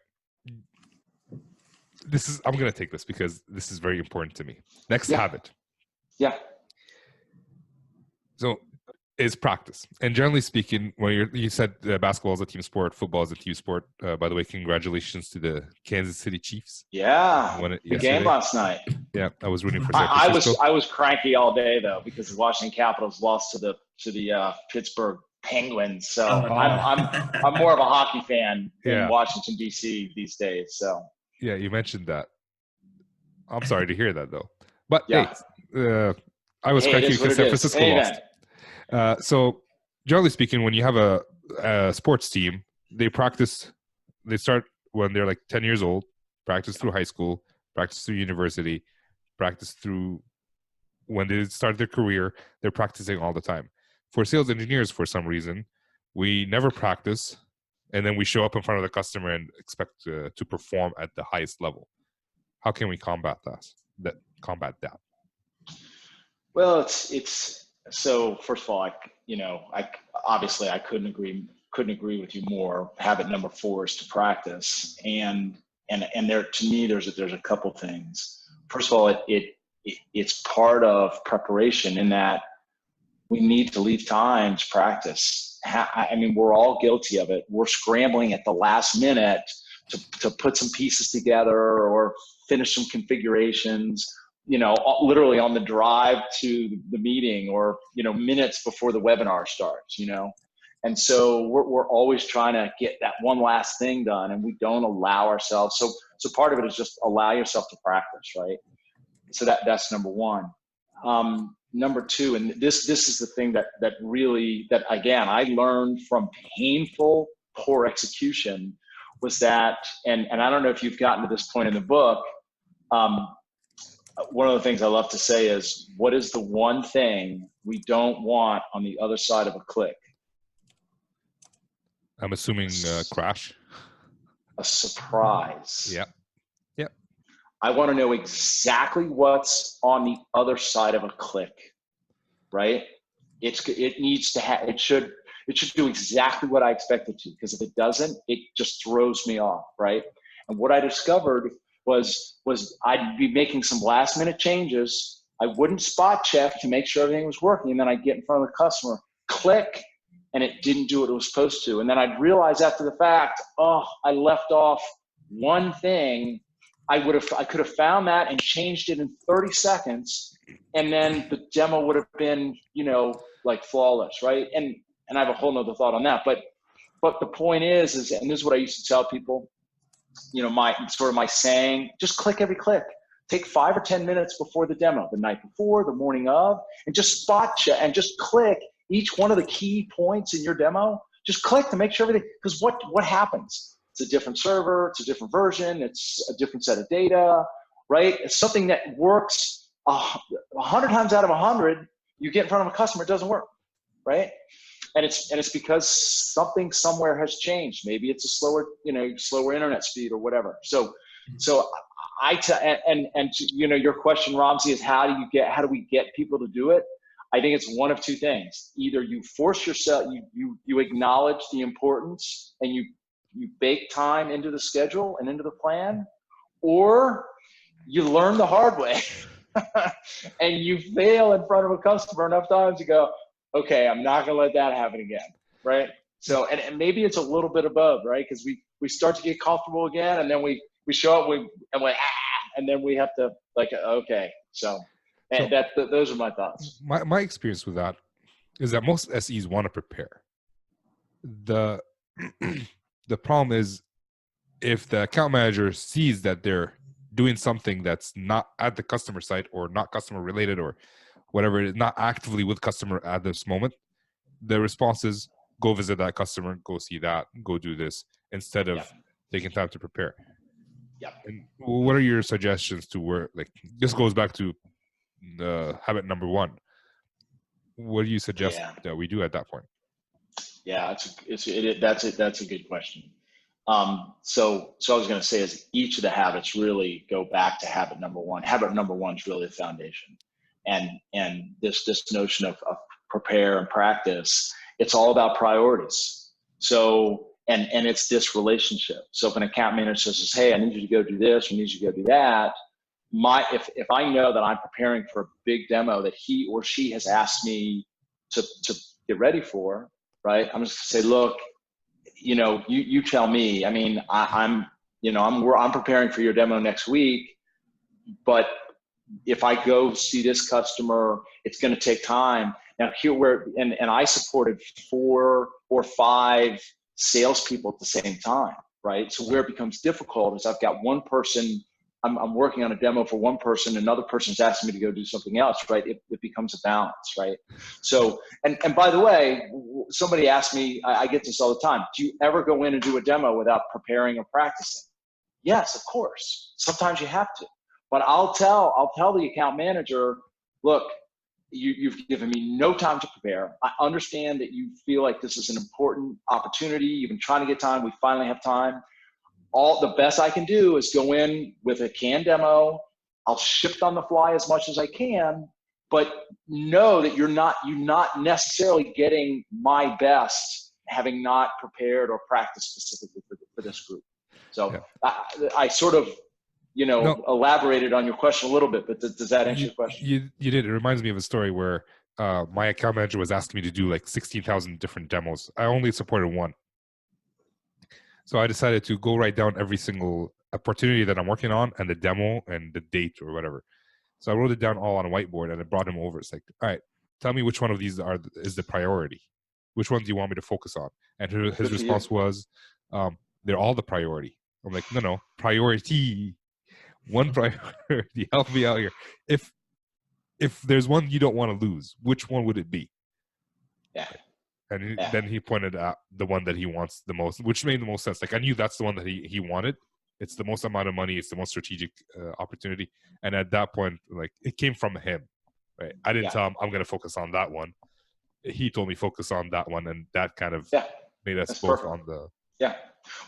I'm going to take this because this is very important to me. Next habit. Yeah. So is practice. And generally speaking, when you said basketball is a team sport, football is a team sport. By the way, congratulations to the Kansas City Chiefs. Yeah. The game last night. Yeah, I was rooting for San Francisco. I was cranky all day though because the Washington Capitals lost to the Pittsburgh Penguins. So I'm more of a hockey fan in Washington D.C. these days. So yeah, you mentioned that. I'm sorry to hear that though. But hey, I was cranky because San Francisco lost. So generally speaking, when you have a sports team, they start when they're 10 years old, practice through high school, practice through university, practice through when they start their career, they're practicing all the time. For sales engineers, for some reason, we never practice, and then we show up in front of the customer and expect to perform at the highest level. How can we combat that? Well, it's so. First of all, I obviously I couldn't agree with you more. Habit number 4 is to practice, and there to me there's a couple things. First of all, it's part of preparation in that we need to leave time to practice. I mean, we're all guilty of it. We're scrambling at the last minute to put some pieces together or finish some configurations, literally on the drive to the meeting or, minutes before the webinar starts, And so we're always trying to get that one last thing done, and we don't allow ourselves. So part of it is just allow yourself to practice, right? So that's number 1. Number 2, and this is the thing that again I learned from painful poor execution, was that, and I don't know if you've gotten to this point in the book, one of the things I love to say is, what is the one thing we don't want on the other side of a click? I'm assuming crash. A surprise. Yeah. Yep. I want to know exactly what's on the other side of a click, right? It needs to have, it should do exactly what I expect it to, because if it doesn't, it just throws me off, right? And what I discovered was I'd be making some last minute changes. I wouldn't spot check to make sure everything was working. And then I'd get in front of the customer, click, and it didn't do what it was supposed to. And then I'd realize after the fact, oh, I left off one thing. I could have found that and changed it in 30 seconds. And then the demo would have been, like flawless, right? And I have a whole nother thought on that. But the point is, and this is what I used to tell people, my saying, just click every click. Take 5 or 10 minutes before the demo, the night before, the morning of, and just spot check and just click each one of the key points in your demo. Just click to make sure everything, because what happens? It's a different server, it's a different version, it's a different set of data, right? It's something that works 100 times out of 100, you get in front of a customer, it doesn't work, right? And it's because something somewhere has changed. Maybe it's a slower internet speed or whatever. So your question, Ramsey, is how do we get people to do it? I think it's one of two things. Either you force yourself, you acknowledge the importance and you bake time into the schedule and into the plan, or you learn the hard way and you fail in front of a customer enough times to go, okay, I'm not going to let that happen again, right? So, and maybe it's a little bit of both, right? Because we start to get comfortable again, and then we show up, and then we have to okay. So those are my thoughts. My experience with that is that most SEs want to prepare. The problem is if the account manager sees that they're doing something that's not at the customer site or not customer related or whatever, it is not actively with customer at this moment, the response is go visit that customer, go see that, go do this, instead of taking time to prepare. Yeah. And what are your suggestions to where, this goes back to the habit number 1. What do you suggest that we do at that point? Yeah, that's a good question. So I was going to say is each of the habits really go back to habit number 1. Habit number 1 is really the foundation. And this notion of prepare and practice, it's all about priorities. So, and it's this relationship. So if an account manager says, hey, I need you to go do this, I need you to go do that, if I know that I'm preparing for a big demo that he or she has asked me to get ready for, right? I'm just gonna say, look, you tell me. I mean, I'm preparing for your demo next week, but if I go see this customer, it's going to take time. Now and I supported 4 or 5 salespeople at the same time, right? So where it becomes difficult is I've got one person, I'm working on a demo for one person, another person's asking me to go do something else, right? It becomes a balance, right? So, and by the way, somebody asked me, I get this all the time, do you ever go in and do a demo without preparing or practicing? Yes, of course. Sometimes you have to. But I'll tell the account manager, look, you've given me no time to prepare. I understand that you feel like this is an important opportunity. You've been trying to get time. We finally have time. The best I can do is go in with a canned demo. I'll shift on the fly as much as I can, but know that you're not necessarily getting my best having not prepared or practiced specifically for this group. So I sort of, elaborated on your question a little bit, but does that answer your question? You did. It reminds me of a story where my account manager was asking me to do 16,000 different demos. I only supported 1. So I decided to go write down every single opportunity that I'm working on and the demo and the date or whatever. So I wrote it down all on a whiteboard and I brought him over. It's like, all right, tell me which one of these is the priority. Which one do you want me to focus on? And his response was, they're all the priority. I'm like, no, priority. One priority. Help me out here. If there's one you don't want to lose, which one would it be? Yeah. And then he pointed out the one that he wants the most, which made the most sense. Like I knew that's the one that he wanted. It's the most amount of money. It's the most strategic opportunity. And at that point, like it came from him, right? I didn't tell him I'm going to focus on that one. He told me focus on that one, and that kind of made us both perfect. On the. Yeah.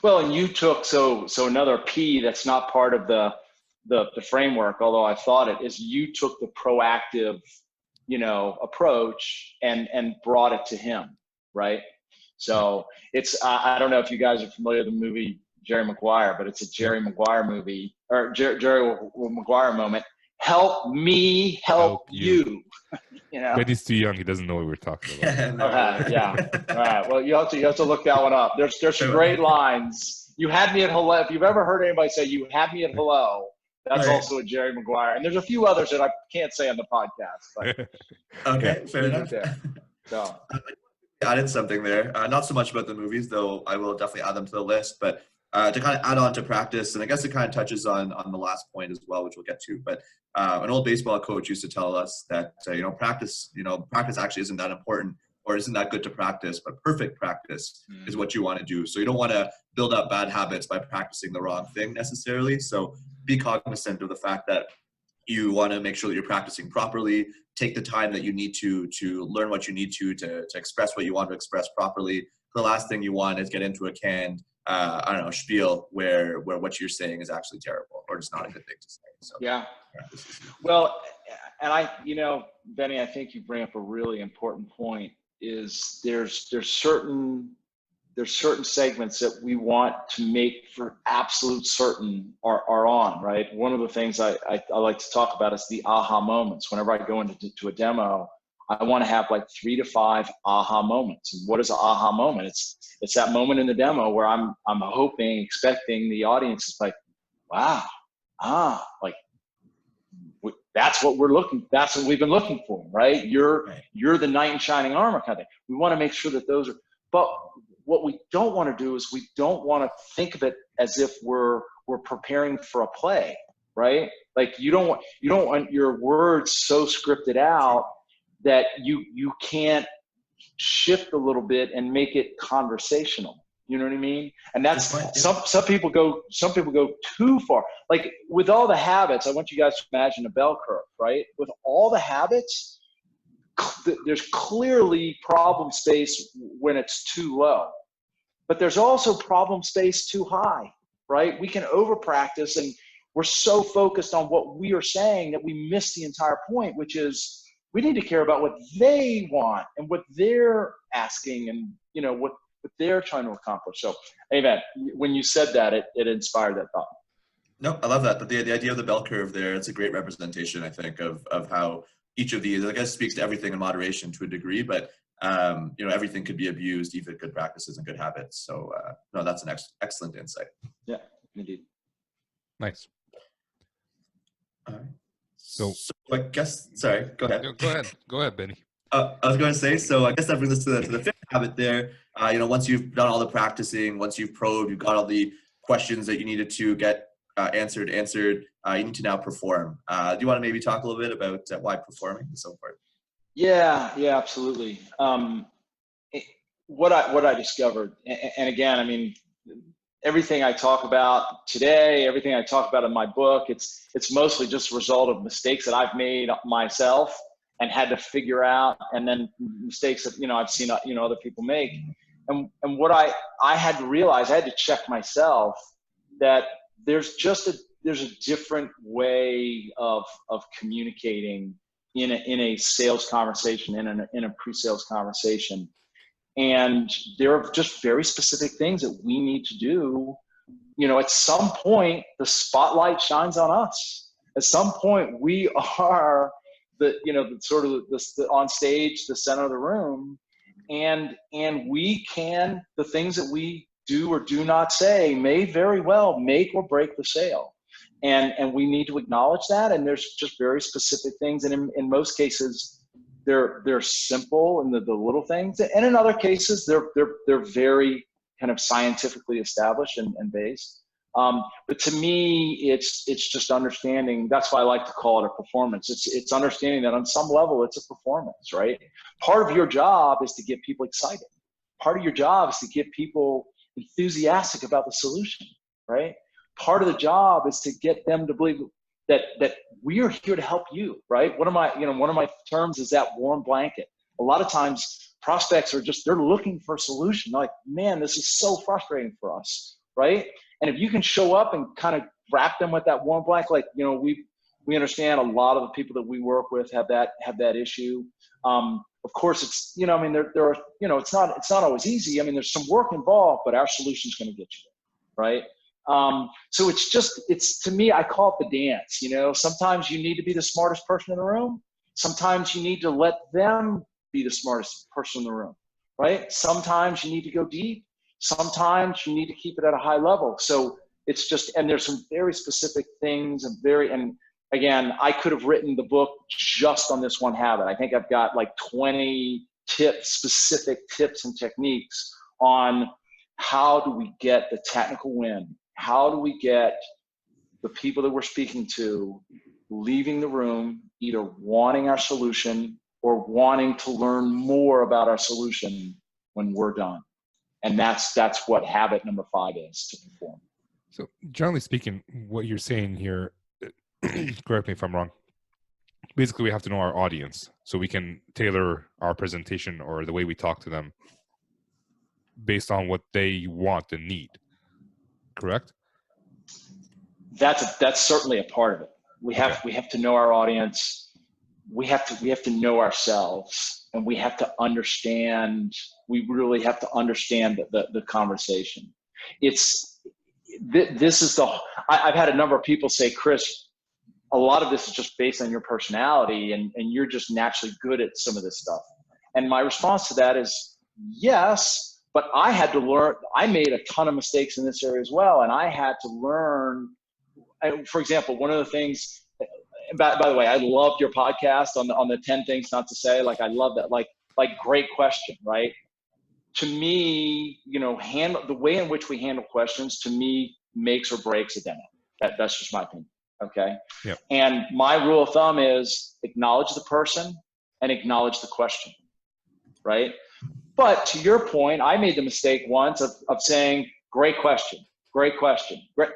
Well, and you took so another P that's not part of the framework, although I thought it is. You took the proactive, approach and brought it to him, right? So it's I don't know if you guys are familiar with the movie Jerry Maguire, but it's a Jerry Maguire movie or Jerry Maguire moment. Help me help you. But he's too young; he doesn't know what we're talking about. Yeah. All right. Well, you have to look that one up. There's some great lines. You had me at hello. If you've ever heard anybody say "you had me at hello," that's also a Jerry Maguire. And there's a few others that I can't say on the podcast. But okay, fair enough. So I added something there. Not so much about the movies, though. I will definitely add them to the list. But to kind of add on to practice, and I guess it kind of touches on the last point as well, which we'll get to. But an old baseball coach used to tell us that practice actually isn't that important or isn't that good to practice, but perfect practice is what you want to do. So you don't want to build up bad habits by practicing the wrong thing necessarily. So be cognizant of the fact that you want to make sure that you're practicing properly. Take the time that you need to learn what you need to express what you want to express properly. The last thing you want is get into a canned spiel where what you're saying is actually terrible or just not a good thing to say. So yeah. Well, and Benny, I think you bring up a really important point. Is there's certain segments that we want to make for absolute certain are on, right? One of the things I like to talk about is the aha moments. Whenever I go into a demo, I want to have like 3 to 5 aha moments. And what is an aha moment? It's that moment in the demo where I'm hoping, expecting the audience is like, wow, like that's what we've been looking for, right? You're the knight in shining armor kind of thing. We want to make sure that those are, but what we don't want to do is we don't want to think of it as if we're preparing for a play, right? Like you don't want your words so scripted out that you can't shift a little bit and make it conversational. You know what I mean? And that's some people go too far. Like with all the habits, I want you guys to imagine a bell curve, right? With all the habits, there's clearly problem space when it's too low, but there's also problem space too high, right? We can over practice and we're so focused on what we are saying that we miss the entire point, which is we need to care about what they want and what they're asking and what they're trying to accomplish. So anyway, when you said that, it inspired that thought. No, I love that. But the idea of the bell curve there, it's a great representation, I think, of how each of these, I guess, speaks to everything in moderation to a degree, but everything could be abused, even good practices and good habits. So no, that's an excellent insight. Yeah, indeed. Nice. All right. So I guess, sorry, go ahead. Go ahead, Benny. I was going to say, so I guess that brings us to the fifth habit there. Once you've done all the practicing, once you've probed, you've got all the questions that you needed to get answered, you need to now perform. Do you want to maybe talk a little bit about why performing is so important? Yeah, absolutely. What I discovered, and again, I mean, everything I talk about today, everything I talk about in my book, it's mostly just a result of mistakes that I've made myself and had to figure out, and then mistakes that I've seen other people make. And what I had to realize, I had to check myself that there's a different way of communicating in a sales conversation, in a pre-sales conversation. And there are just very specific things that we need to do. At some point, the spotlight shines on us. At some point, we are the on stage, the center of the room, and the things that we do or do not say may very well make or break the sale. And we need to acknowledge that. And there's just very specific things. And in most cases, they're simple and the little things. And in other cases, they're very kind of scientifically established and based. But to me, it's just understanding. That's why I like to call it a performance. It's understanding that on some level, it's a performance, right? Part of your job is to get people excited. Part of your job is to get people enthusiastic about the solution, right? Part of the job is to get them to believe that we are here to help you, right? One of my terms is that warm blanket. A lot of times prospects are they're looking for a solution. They're like, man, this is so frustrating for us, right? And if you can show up and kind of wrap them with that warm blanket, like, we understand a lot of the people that we work with have that issue. Of course, it's, there are, it's not always easy. I mean, there's some work involved, but our solution is going to get you there, right? So it's to me, I call it the dance. Sometimes you need to be the smartest person in the room. Sometimes you need to let them be the smartest person in the room, right? Sometimes you need to go deep. Sometimes you need to keep it at a high level. So it's and there's some very specific things and again, I could have written the book just on this one habit. I think I've got like 20 specific tips and techniques on how do we get the technical win? How do we get the people that we're speaking to leaving the room either wanting our solution or wanting to learn more about our solution when we're done? And that's what habit number 5 is, to perform. So generally speaking, what you're saying here, correct me if I'm wrong, basically we have to know our audience so we can tailor our presentation or the way we talk to them based on what they want and need. Correct? That's certainly a part of it. We have to know our audience. We have to know ourselves, and we have to understand. We really have to understand the conversation. I've had a number of people say, Chris, a lot of this is just based on your personality, and you're just naturally good at some of this stuff. And my response to that is yes. But I had to learn. I made a ton of mistakes in this area as well, and I had to learn. For example, one of the things. By the way, I loved your podcast on the 10 things not to say. Like, I love that. Like great question, right? To me, the way in which we handle questions, to me, makes or breaks a demo. That's just my opinion. Okay. Yep. And my rule of thumb is acknowledge the person and acknowledge the question, right? But to your point, I made the mistake once of saying, great question,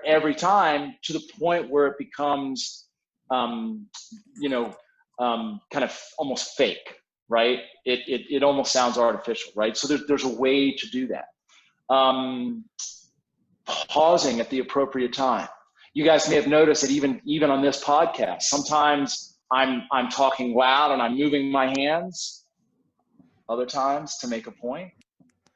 every time, to the point where it becomes, kind of almost fake, right? It almost sounds artificial, right? So there's a way to do that. Pausing at the appropriate time. You guys may have noticed that even on this podcast, sometimes I'm talking loud and I'm moving my hands. Other times, to make a point,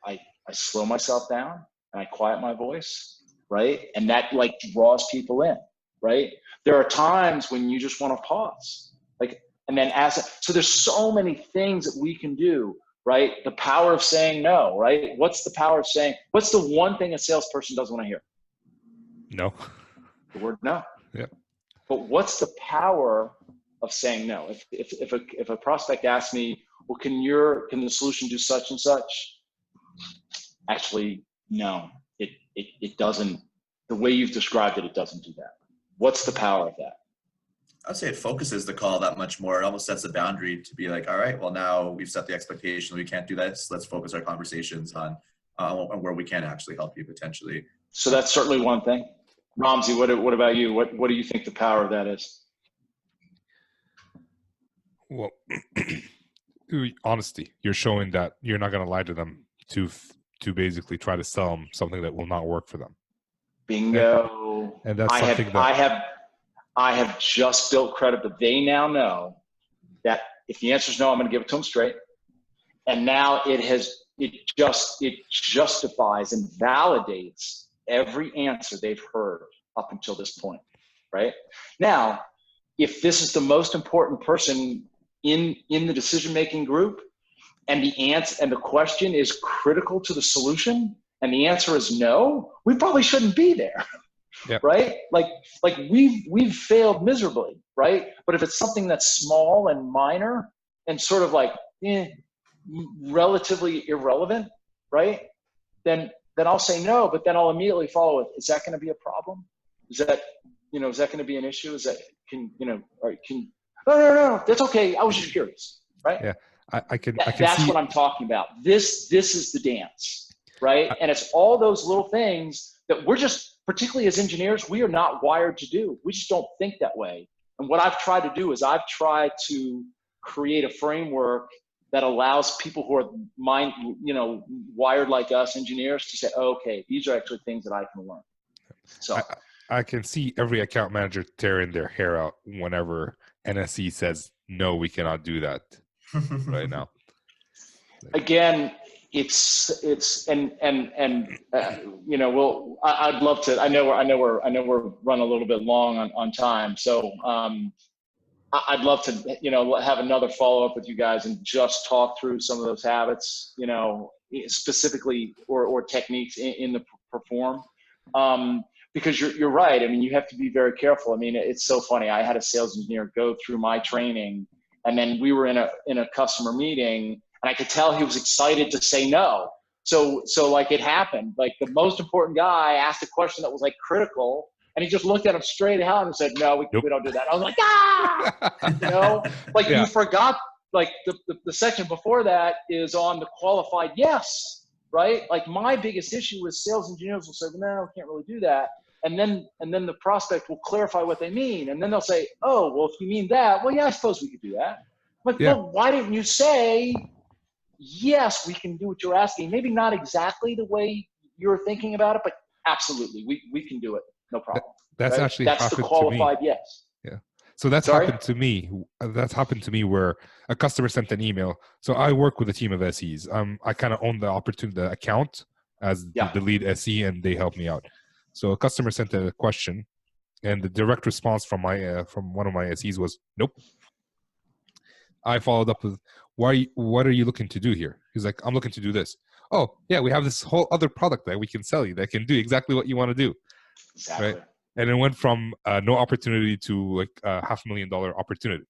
I slow myself down and I quiet my voice, right? And that draws people in, right? There are times when you just want to pause, and then so there's so many things that we can do, right? The power of saying no, right? What's the power of saying? What's the one thing a salesperson doesn't want to hear? No. The word no. Yeah. But what's the power of saying no? If a prospect asks me, well, can the solution do such and such? Actually, no, it doesn't. The way you've described it, it doesn't do that. What's the power of that? I'd say it focuses the call that much more. It almost sets a boundary to be like, all right, well, now we've set the expectation. We can't do that. So let's focus our conversations on where we can actually help you potentially. So that's certainly one thing. Ramsey, what about you? What do you think the power of that is? Well, honesty. You're showing that you're not going to lie to them to basically try to sell them something that will not work for them. Bingo. And that's I have just built credit, but they now know that if the answer is no, I'm going to give it to them straight. And now it justifies and validates every answer they've heard up until this point, right? Now, if this is the most important person in the decision-making group, and the question is critical to the solution, and the answer is no, we probably shouldn't be there. Yep. Right? Like we've failed miserably, right? But if it's something that's small and minor and sort of relatively irrelevant, right? Then I'll say no, but then I'll immediately follow with, is that going to be a problem? Is that going to be an issue? No, that's okay. I was just curious, right? Yeah. I can That's see what I'm talking about. This is the dance, right? And it's all those little things that we're just, particularly as engineers, we are not wired to do. We just don't think that way. And what I've tried to do is I've tried to create a framework that allows people who are wired like us engineers to say, oh, okay, these are actually things that I can learn. So I can see every account manager tearing their hair out whenever NSE says, no, we cannot do that right now. Again, I'd love to. I know we're running a little bit long on time, so I'd love to have another follow up with you guys and just talk through some of those habits, specifically or techniques in the perform, because you're right. I mean, you have to be very careful. I mean, it's so funny. I had a sales engineer go through my training, and then we were in a customer meeting. And I could tell he was excited to say no. So like it happened. Like the most important guy asked a question that was like critical, and he just looked at him straight out and said, "No, we don't do that." I was like, You forgot. Like the section before that is on the qualified yes, right? Like my biggest issue is sales engineers will say, "No, we can't really do that," and then the prospect will clarify what they mean, and then they'll say, "Oh, well, if you mean that, well, yeah, I suppose we could do that." I'm like, well, why didn't you say? Yes, we can do what you're asking. Maybe not exactly the way you're thinking about it, but absolutely, we can do it. No problem. That's right? actually That's happened the qualified to me. yes. Yeah. So that's happened to me. That's happened to me where a customer sent an email. So I work with a team of SEs. I kind of own the account as the lead SE, and they help me out. So a customer sent a question, and the direct response from one of my SEs was, "Nope." I followed up with, what are you looking to do here? He's like, I'm looking to do this. Oh, yeah, we have this whole other product that we can sell you that can do exactly what you want to do. Exactly. Right? And it went from no opportunity to like a $500,000 opportunity,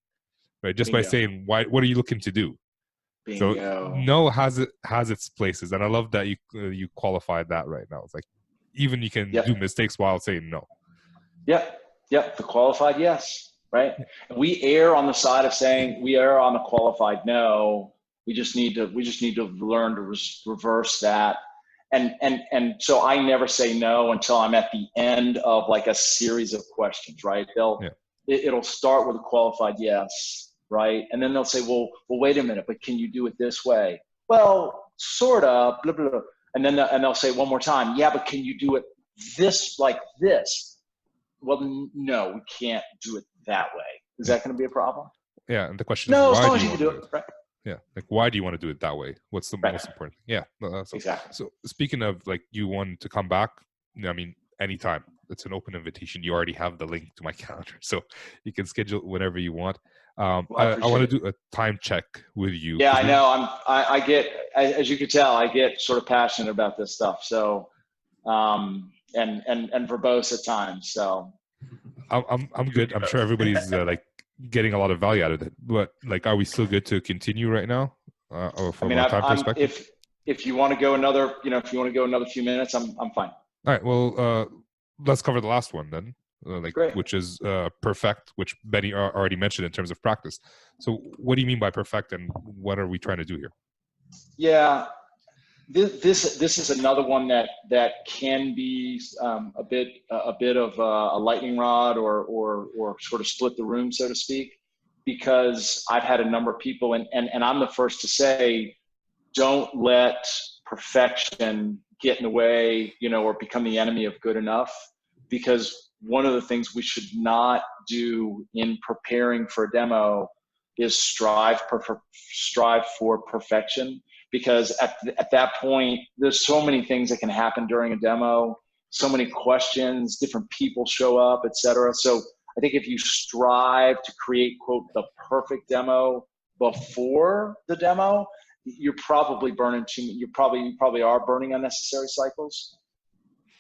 right? Just by saying, what are you looking to do? Bingo. So no has its places. And I love that you qualified that right now. It's like, even you can do mistakes while saying no. Yep. The qualified yes. Right. We err on the side of saying we err on the qualified no. We just need to learn to reverse that. And so I never say no until I'm at the end of like a series of questions, right? It'll start with a qualified yes, right? And then they'll say, well, wait a minute, but can you do it this way? Well, sort of, blah, blah, blah. And then they'll say one more time, yeah, but can you do it like this? Well, no, we can't do it that way. Is that going to be a problem? Yeah, and the question is, no, why as long do as you you can do it, right? Yeah, like why do you want to do it that way? What's the most important thing? Yeah, exactly. So speaking of like you want to come back, I mean, anytime. It's an open invitation. You already have the link to my calendar, so you can schedule whenever you want. I want to do a time check with you. Yeah, I know. I get, as you can tell, I get sort of passionate about this stuff. So, and verbose at times. So I'm good. I'm sure everybody's like getting a lot of value out of it. But like, are we still good to continue right now? Or from a time perspective? If you want to go another, if you want to go another few minutes, I'm fine. All right. Well, let's cover the last one then. Great. Which is perfect, which Benny already mentioned in terms of practice. So what do you mean by perfect, and what are we trying to do here? Yeah, this is another one that can be a bit of a lightning rod or sort of split the room, so to speak, because I've had a number of people, and I'm the first to say, don't let perfection get in the way, or become the enemy of good enough, because one of the things we should not do in preparing for a demo is strive for perfection, because at that point, there's so many things that can happen during a demo, so many questions, different people show up, etc. So I think if you strive to create, quote, the perfect demo before the demo, you're probably burning you probably are burning unnecessary cycles.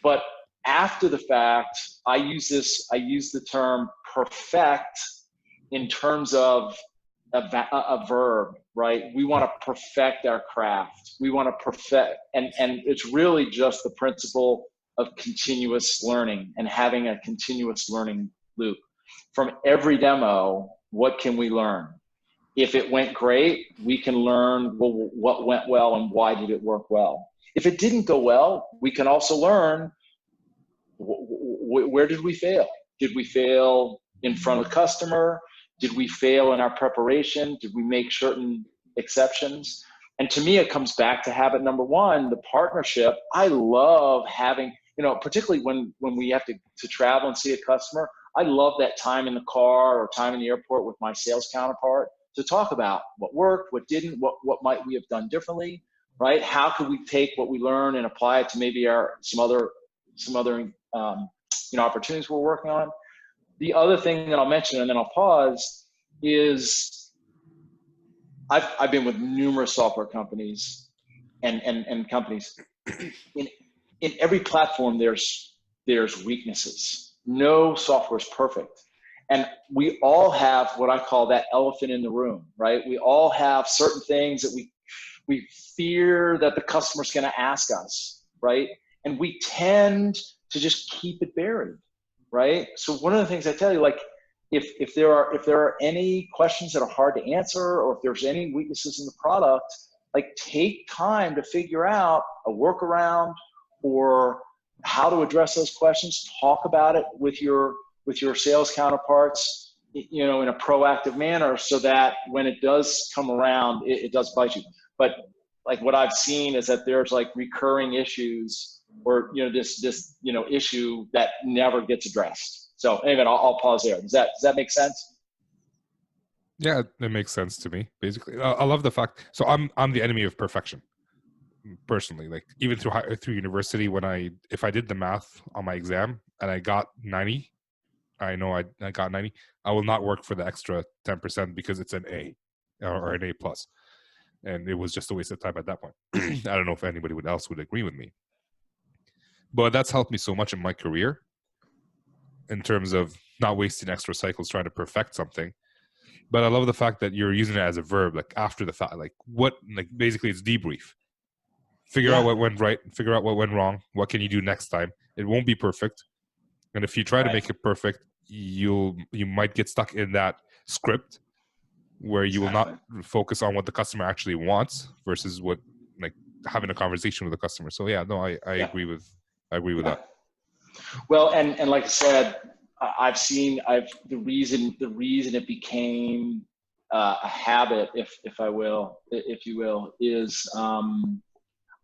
But after the fact, I use the term perfect in terms of a verb, right? We want to perfect our craft. We want to perfect, and it's really just the principle of continuous learning and having a continuous learning loop. From every demo, what can we learn? If it went great, we can learn, well, what went well and why did it work well. If it didn't go well, we can also learn, where did we fail? Did we fail in front of the customer? Did we fail in our preparation? Did we make certain exceptions? And to me, it comes back to habit number one, the partnership. I love having, particularly when we have to travel and see a customer, I love that time in the car or time in the airport with my sales counterpart to talk about what worked, what didn't, what might we have done differently, right? How could we take what we learn and apply it to maybe some other opportunities we're working on. The other thing that I'll mention, and then I'll pause, is I've been with numerous software companies and companies. In every platform, there's weaknesses. No software is perfect. And we all have what I call that elephant in the room, right? We all have certain things that we fear that the customer's going to ask us, right? And we tend to just keep it buried, right? So one of the things I tell you, like, if there are any questions that are hard to answer, or if there's any weaknesses in the product, like, take time to figure out a workaround or how to address those questions. Talk about it with your sales counterparts, in a proactive manner, so that when it does come around, it does bite you. But like, what I've seen is that there's like recurring issues, or this issue that never gets addressed. So anyway, I'll pause there. Does that make sense? Yeah, it makes sense to me. Basically, I love the fact. So I'm the enemy of perfection, personally. Like, even through university, if I did the math on my exam and I got 90, I know I got 90, I will not work for the extra 10% because it's an A or an A plus, and it was just a waste of time at that point. I don't know if anybody else would agree with me, but that's helped me so much in my career in terms of not wasting extra cycles trying to perfect something. But I love the fact that you're using it as a verb, like after the fact, like basically it's debrief. Figure out what went right, figure out what went wrong, what can you do next time. It won't be perfect. And if you try to make it perfect, you might get stuck in that script where you will not focus on what the customer actually wants versus what, like, having a conversation with the customer. So I agree with that. Well, and like I said, the reason it became a habit, if you will, is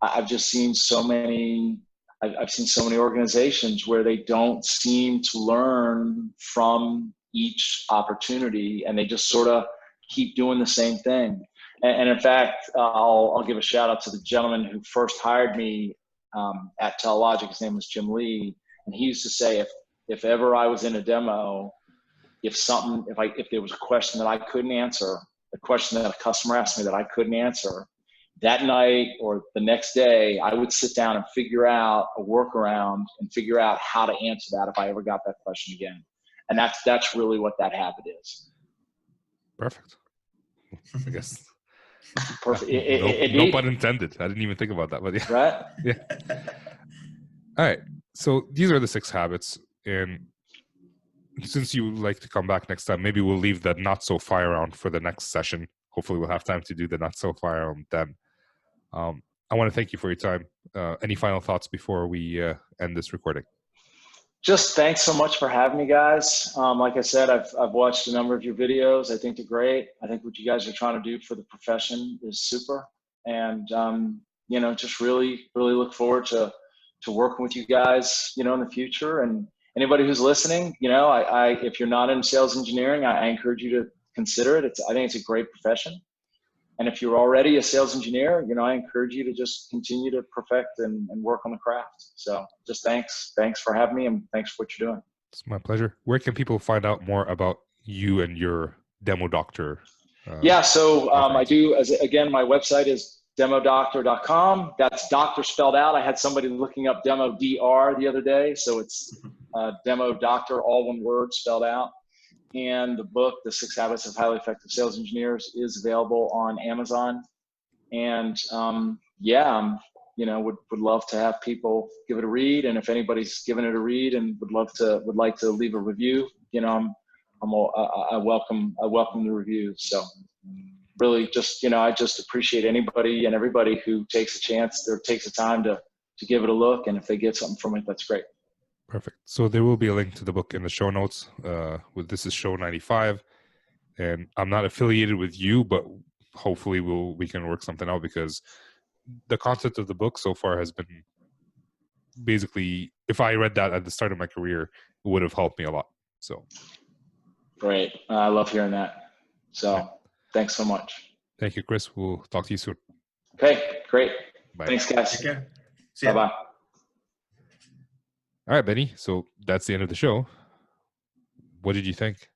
I've just seen so many. I've seen so many organizations where they don't seem to learn from each opportunity, and they just sort of keep doing the same thing. And in fact, I'll give a shout out to the gentleman who first hired me at Telelogic. His name was Jim Lee, and he used to say, if ever I was in a demo, if there was a question that I couldn't answer, a question that a customer asked me that I couldn't answer, that night or the next day, I would sit down and figure out a workaround and figure out how to answer that if I ever got that question again. And that's really what that habit is. Perfect. I guess. Perfect. No pun intended. I didn't even think about that, but yeah. Right? Yeah. All right. So these are the 6 habits. And since you would like to come back next time, maybe we'll leave the not so fire round for the next session. Hopefully we'll have time to do the not so fire round then. I want to thank you for your time. Any final thoughts before we end this recording? Just thanks so much for having me, guys. Like I said, I've watched a number of your videos. I think they're great. I think what you guys are trying to do for the profession is super. And, just really, really look forward to working with you guys, in the future. And anybody who's listening, if you're not in sales engineering, I encourage you to consider it. I think it's a great profession. And if you're already a sales engineer, I encourage you to just continue to perfect and work on the craft. So just thanks for having me, and thanks for what you're doing. It's my pleasure. Where can people find out more about you and your Demo Doctor? So I do, again, my website is demodoctor.com. That's doctor spelled out. I had somebody looking up demo DR the other day. So it's Demo Doctor, all one word, spelled out. And the book, The 6 Habits of Highly Effective Sales Engineers, is available on Amazon. And would love to have people give it a read. And if anybody's given it a read and would like to leave a review, I welcome the reviews. So really just, I just appreciate anybody and everybody who takes a chance or takes the time to give it a look. And if they get something from it, that's great. Perfect. So there will be a link to the book in the show notes. This is show 95, and I'm not affiliated with you, but hopefully we can work something out, because the content of the book so far has been basically, if I read that at the start of my career, it would have helped me a lot. So great. I love hearing that. So thanks so much. Thank you, Chris. We'll talk to you soon. Okay, great. Bye. Thanks, guys. Take care. See ya. Bye-bye. All right, Benny. So that's the end of the show. What did you think?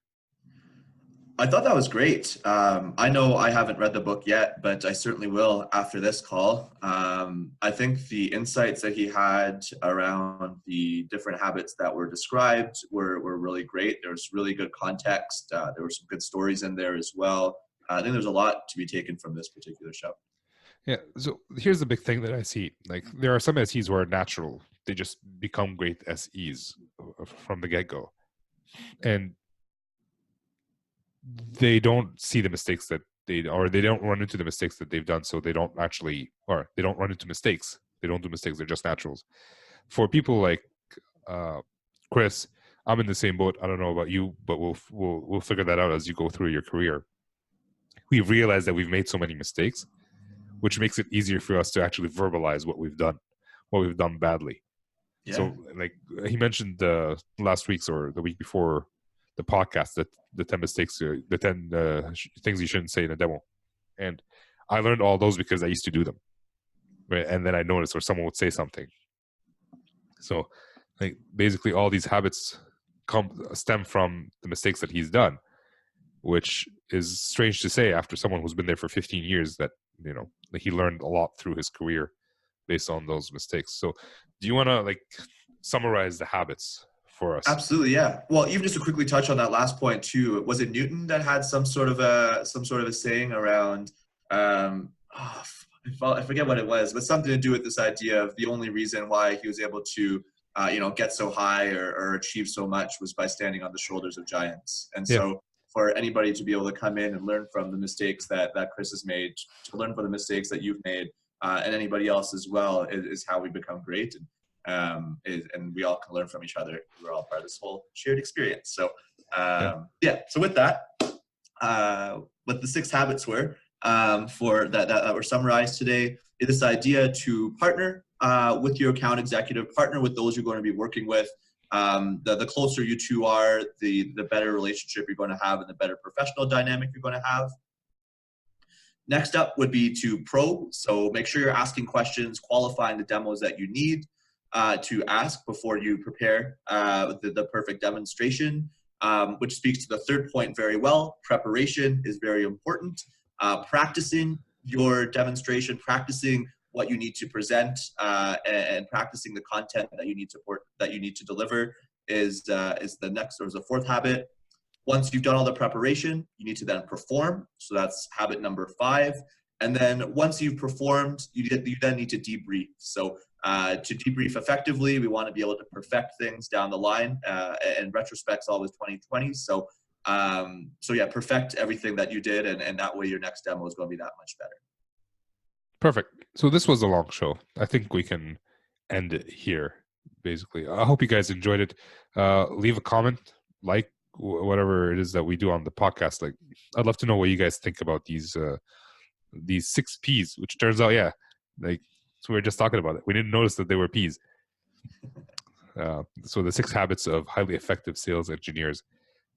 I thought that was great. I know I haven't read the book yet, but I certainly will after this call. I think the insights that he had around the different habits that were described were really great. There was really good context. There were some good stories in there as well. I think there's a lot to be taken from this particular show. Yeah. So here's the big thing that I see. Like, there are some SEs who are natural. They just become great SEs from the get-go. And they don't see the mistakes that they don't run into the mistakes that they've done. So they don't run into mistakes. They don't do mistakes. They're just naturals. For people like Chris, I'm in the same boat. I don't know about you, but we'll figure that out as you go through your career. We've realized that we've made so many mistakes, which makes it easier for us to actually verbalize what we've done badly. Yeah. So, like he mentioned last week's or the week before the podcast, that the 10 mistakes, the 10 things you shouldn't say in a demo. And I learned all those because I used to do them. Right? And then I noticed, or someone would say something. So, like, basically all these habits stem from the mistakes that he's done, which is strange to say after someone who's been there for 15 years, that, he learned a lot through his career based on those mistakes. So do you want to summarize the habits for us? Absolutely, yeah. Well, even just to quickly touch on that last point too, was it Newton that had some sort of a saying around I forget what it was, but something to do with this idea of the only reason why he was able to get so high or achieve so much was by standing on the shoulders of giants. And so for anybody to be able to come in and learn from the mistakes that Chris has made, to learn from the mistakes that you've made, and anybody else as well, is how we become great. And we all can learn from each other. We're all part of this whole shared experience. So so with that, what the 6 habits were for that were summarized today, is this idea to partner with your account executive, partner with those you're going to be working with. The closer you two are, the better relationship you're going to have and the better professional dynamic you're going to have. Next up would be to probe. So make sure you're asking questions, qualifying the demos that you need to ask before you prepare the perfect demonstration, which speaks to the third point very well. Preparation is very important. Practicing your demonstration, practicing what you need to present, and practicing the content that you need to deliver is the next, or is the fourth habit. Once you've done all the preparation, you need to then perform. So that's habit number 5. And then once you've performed, you then need to debrief. So to debrief effectively, we want to be able to perfect things down the line. And retrospect's always 20/20. So perfect everything that you did, and that way your next demo is going to be that much better. Perfect. So this was a long show. I think we can end it here, basically. I hope you guys enjoyed it. Leave a comment, whatever it is that we do on the podcast. Like, I'd love to know what you guys think about these 6 P's, which turns out, so we were just talking about it. We didn't notice that they were P's. So the 6 habits of highly effective sales engineers.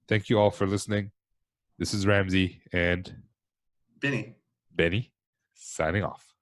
Thank you all for listening. This is Ramsey and Benny signing off.